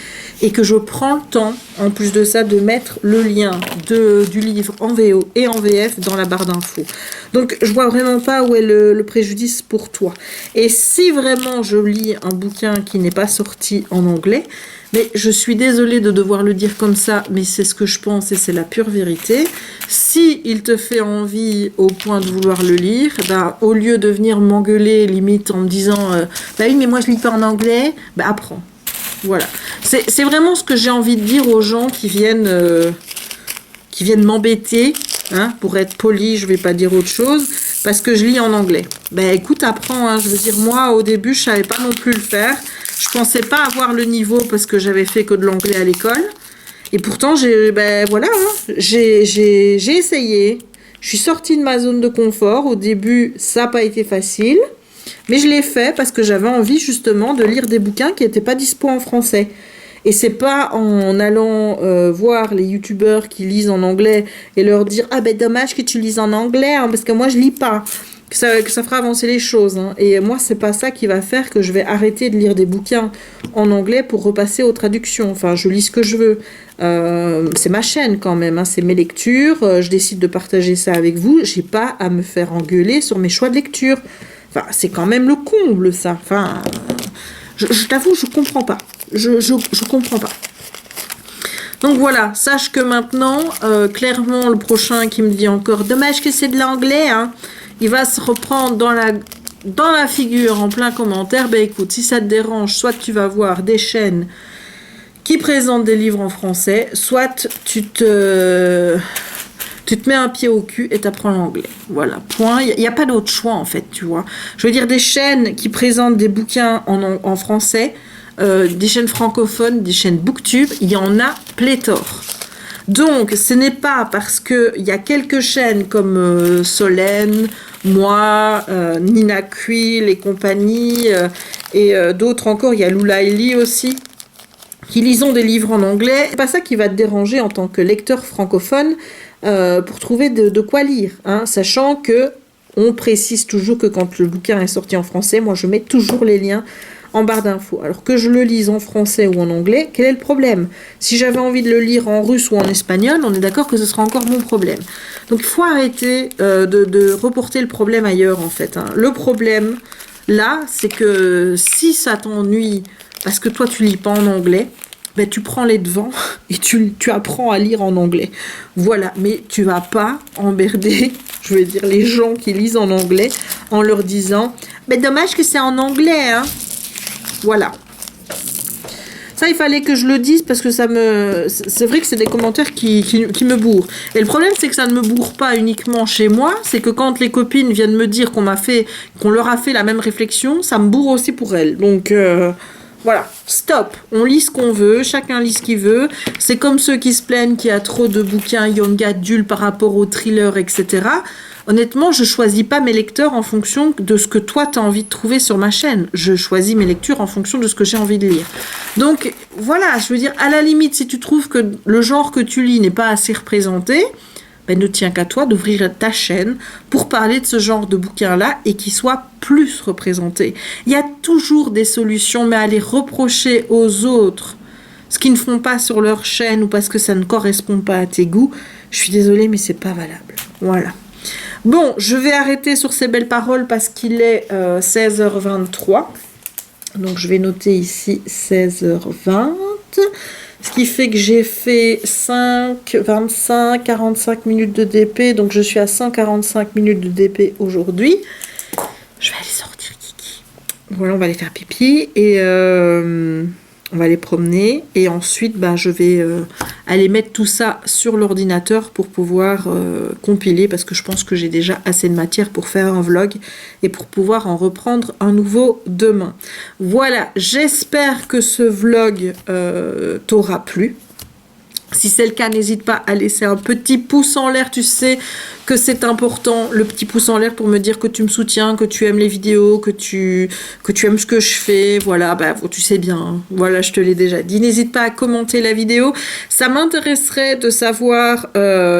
et que je prends le temps en plus de ça de mettre le lien du livre en VO et en VF dans la barre d'infos. Donc je vois vraiment pas où est le préjudice pour toi. Et si vraiment je lis un bouquin qui n'est pas sorti en anglais, mais je suis désolée de devoir le dire comme ça, mais c'est ce que je pense et c'est la pure vérité. Si il te fait envie au point de vouloir le lire, au lieu de venir m'engueuler limite en me disant bah oui mais moi je lis pas en anglais, apprends. Voilà. C'est vraiment ce que j'ai envie de dire aux gens qui viennent m'embêter, hein, pour être poli, je vais pas dire autre chose, parce que je lis en anglais. Écoute, apprends, hein, je veux dire, moi au début je savais pas non plus le faire. Je pensais pas avoir le niveau parce que j'avais fait que de l'anglais à l'école. Et pourtant, j'ai essayé. Je suis sortie de ma zone de confort. Au début, ça n'a pas été facile. Mais je l'ai fait parce que j'avais envie justement de lire des bouquins qui n'étaient pas dispo en français. Et c'est pas en allant voir les youtubeurs qui lisent en anglais et leur dire « Ah dommage que tu lises en anglais, hein, parce que moi je lis pas ». Que ça fera avancer les choses. Hein. Et moi, c'est pas ça qui va faire que je vais arrêter de lire des bouquins en anglais pour repasser aux traductions. Enfin, je lis ce que je veux. C'est ma chaîne quand même, hein. C'est mes lectures. Je décide de partager ça avec vous. J'ai pas à me faire engueuler sur mes choix de lecture. Enfin, c'est quand même le comble, ça. Enfin, je t'avoue, je comprends pas. Je comprends pas. Donc voilà, sache que maintenant, clairement, le prochain qui me dit encore « Dommage que c'est de l'anglais, hein », il va se reprendre dans la figure en plein commentaire. Écoute, si ça te dérange, soit tu vas voir des chaînes qui présentent des livres en français, soit tu te mets un pied au cul et t'apprends l'anglais. Voilà, point. Il n'y a pas d'autre choix, en fait, tu vois. Je veux dire, des chaînes qui présentent des bouquins en français, des chaînes francophones, des chaînes booktube, il y en a pléthore. Donc, ce n'est pas parce qu'il y a quelques chaînes comme Solène, moi, Nina Quill et compagnie, et d'autres encore, il y a Lula Eli aussi, qui lisons des livres en anglais. C'est pas ça qui va te déranger en tant que lecteur francophone pour trouver de quoi lire, hein, sachant que on précise toujours que quand le bouquin est sorti en français, moi je mets toujours les liens en barre d'infos. Alors que je le lise en français ou en anglais, quel est le problème? Si j'avais envie de le lire en russe ou en espagnol, on est d'accord que ce sera encore mon problème. Donc il faut arrêter de reporter le problème ailleurs en fait. Hein. Le problème là, c'est que si ça t'ennuie parce que toi tu lis pas en anglais, tu prends les devants et tu apprends à lire en anglais. Voilà, mais tu vas pas emmerder, je veux dire, les gens qui lisent en anglais en leur disant « dommage que c'est en anglais, hein !» Voilà. Ça, il fallait que je le dise parce que c'est vrai que c'est des commentaires qui me bourrent. Et le problème, c'est que ça ne me bourre pas uniquement chez moi. C'est que quand les copines viennent me dire qu'on leur a fait la même réflexion, ça me bourre aussi pour elles. Donc, voilà. Stop. On lit ce qu'on veut. Chacun lit ce qu'il veut. C'est comme ceux qui se plaignent qu'il y a trop de bouquins young adultes par rapport aux thrillers, etc. Honnêtement, je choisis pas mes lecteurs en fonction de ce que toi tu as envie de trouver sur ma chaîne. Je choisis mes lectures en fonction de ce que j'ai envie de lire. Donc voilà, je veux dire, à la limite, si tu trouves que le genre que tu lis n'est pas assez représenté, ben, ne tient qu'à toi d'ouvrir ta chaîne pour parler de ce genre de bouquin-là et qu'il soit plus représenté. Il y a toujours des solutions, mais aller reprocher aux autres ce qu'ils ne font pas sur leur chaîne ou parce que ça ne correspond pas à tes goûts, je suis désolée, mais c'est pas valable. Voilà. Bon, je vais arrêter sur ces belles paroles parce qu'il est 16h23. Donc, je vais noter ici 16h20. Ce qui fait que j'ai fait 5, 25, 45 minutes de DP. Donc, je suis à 145 minutes de DP aujourd'hui. Je vais aller sortir Kiki. Voilà, on va aller faire pipi et on va aller promener. Et ensuite, ben, je vais aller mettre tout ça sur l'ordinateur pour pouvoir compiler parce que je pense que j'ai déjà assez de matière pour faire un vlog et pour pouvoir en reprendre un nouveau demain. Voilà, j'espère que ce vlog t'aura plu. Si c'est le cas, n'hésite pas à laisser un petit pouce en l'air, tu sais que c'est important, le petit pouce en l'air pour me dire que tu me soutiens, que tu aimes les vidéos, que tu aimes ce que je fais, voilà, bah, tu sais bien, hein. Voilà, je te l'ai déjà dit. N'hésite pas à commenter la vidéo, ça m'intéresserait de savoir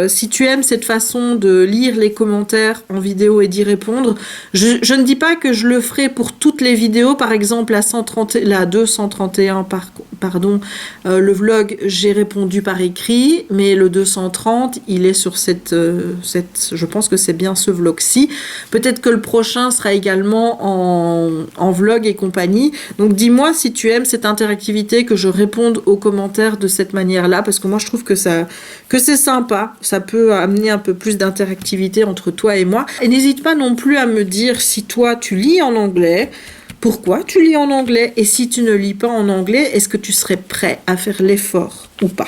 si tu aimes cette façon de lire les commentaires en vidéo et d'y répondre. Je ne dis pas que je le ferai pour toutes les vidéos, par exemple la 231, pardon, le vlog, j'ai répondu par écrit, mais le 230, il est sur je pense que c'est bien ce vlog-ci. Peut-être que le prochain sera également en vlog et compagnie. Donc dis-moi si tu aimes cette interactivité, que je réponde aux commentaires de cette manière-là, parce que moi je trouve que c'est sympa. Ça peut amener un peu plus d'interactivité entre toi et moi. Et n'hésite pas non plus à me dire si toi tu lis en anglais. Pourquoi tu lis en anglais? Et si tu ne lis pas en anglais, est-ce que tu serais prêt à faire l'effort ou pas?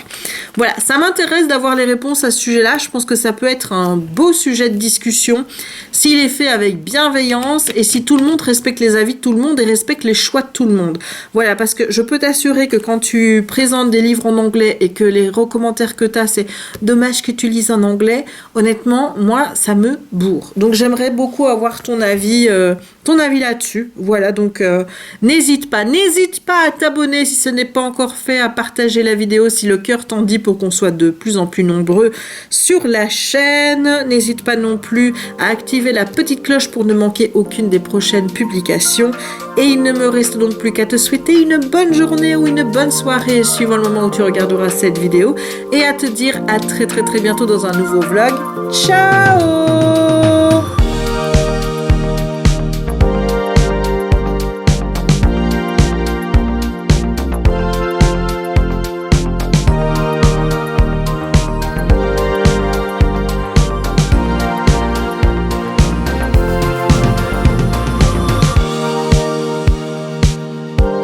Voilà, ça m'intéresse d'avoir les réponses à ce sujet-là. Je pense que ça peut être un beau sujet de discussion s'il est fait avec bienveillance et si tout le monde respecte les avis de tout le monde et respecte les choix de tout le monde. Voilà, parce que je peux t'assurer que quand tu présentes des livres en anglais et que les commentaires que tu as, c'est dommage que tu lises en anglais, honnêtement, moi, ça me bourre. Donc, j'aimerais beaucoup avoir ton avis là-dessus. Voilà, donc n'hésite pas à t'abonner si ce n'est pas encore fait, à partager la vidéo si le cœur t'en dit pour qu'on soit de plus en plus nombreux sur la chaîne. N'hésite pas non plus à activer la petite cloche pour ne manquer aucune des prochaines publications. Et il ne me reste donc plus qu'à te souhaiter une bonne journée ou une bonne soirée suivant le moment où tu regarderas cette vidéo et à te dire à très très très bientôt dans un nouveau vlog. Ciao!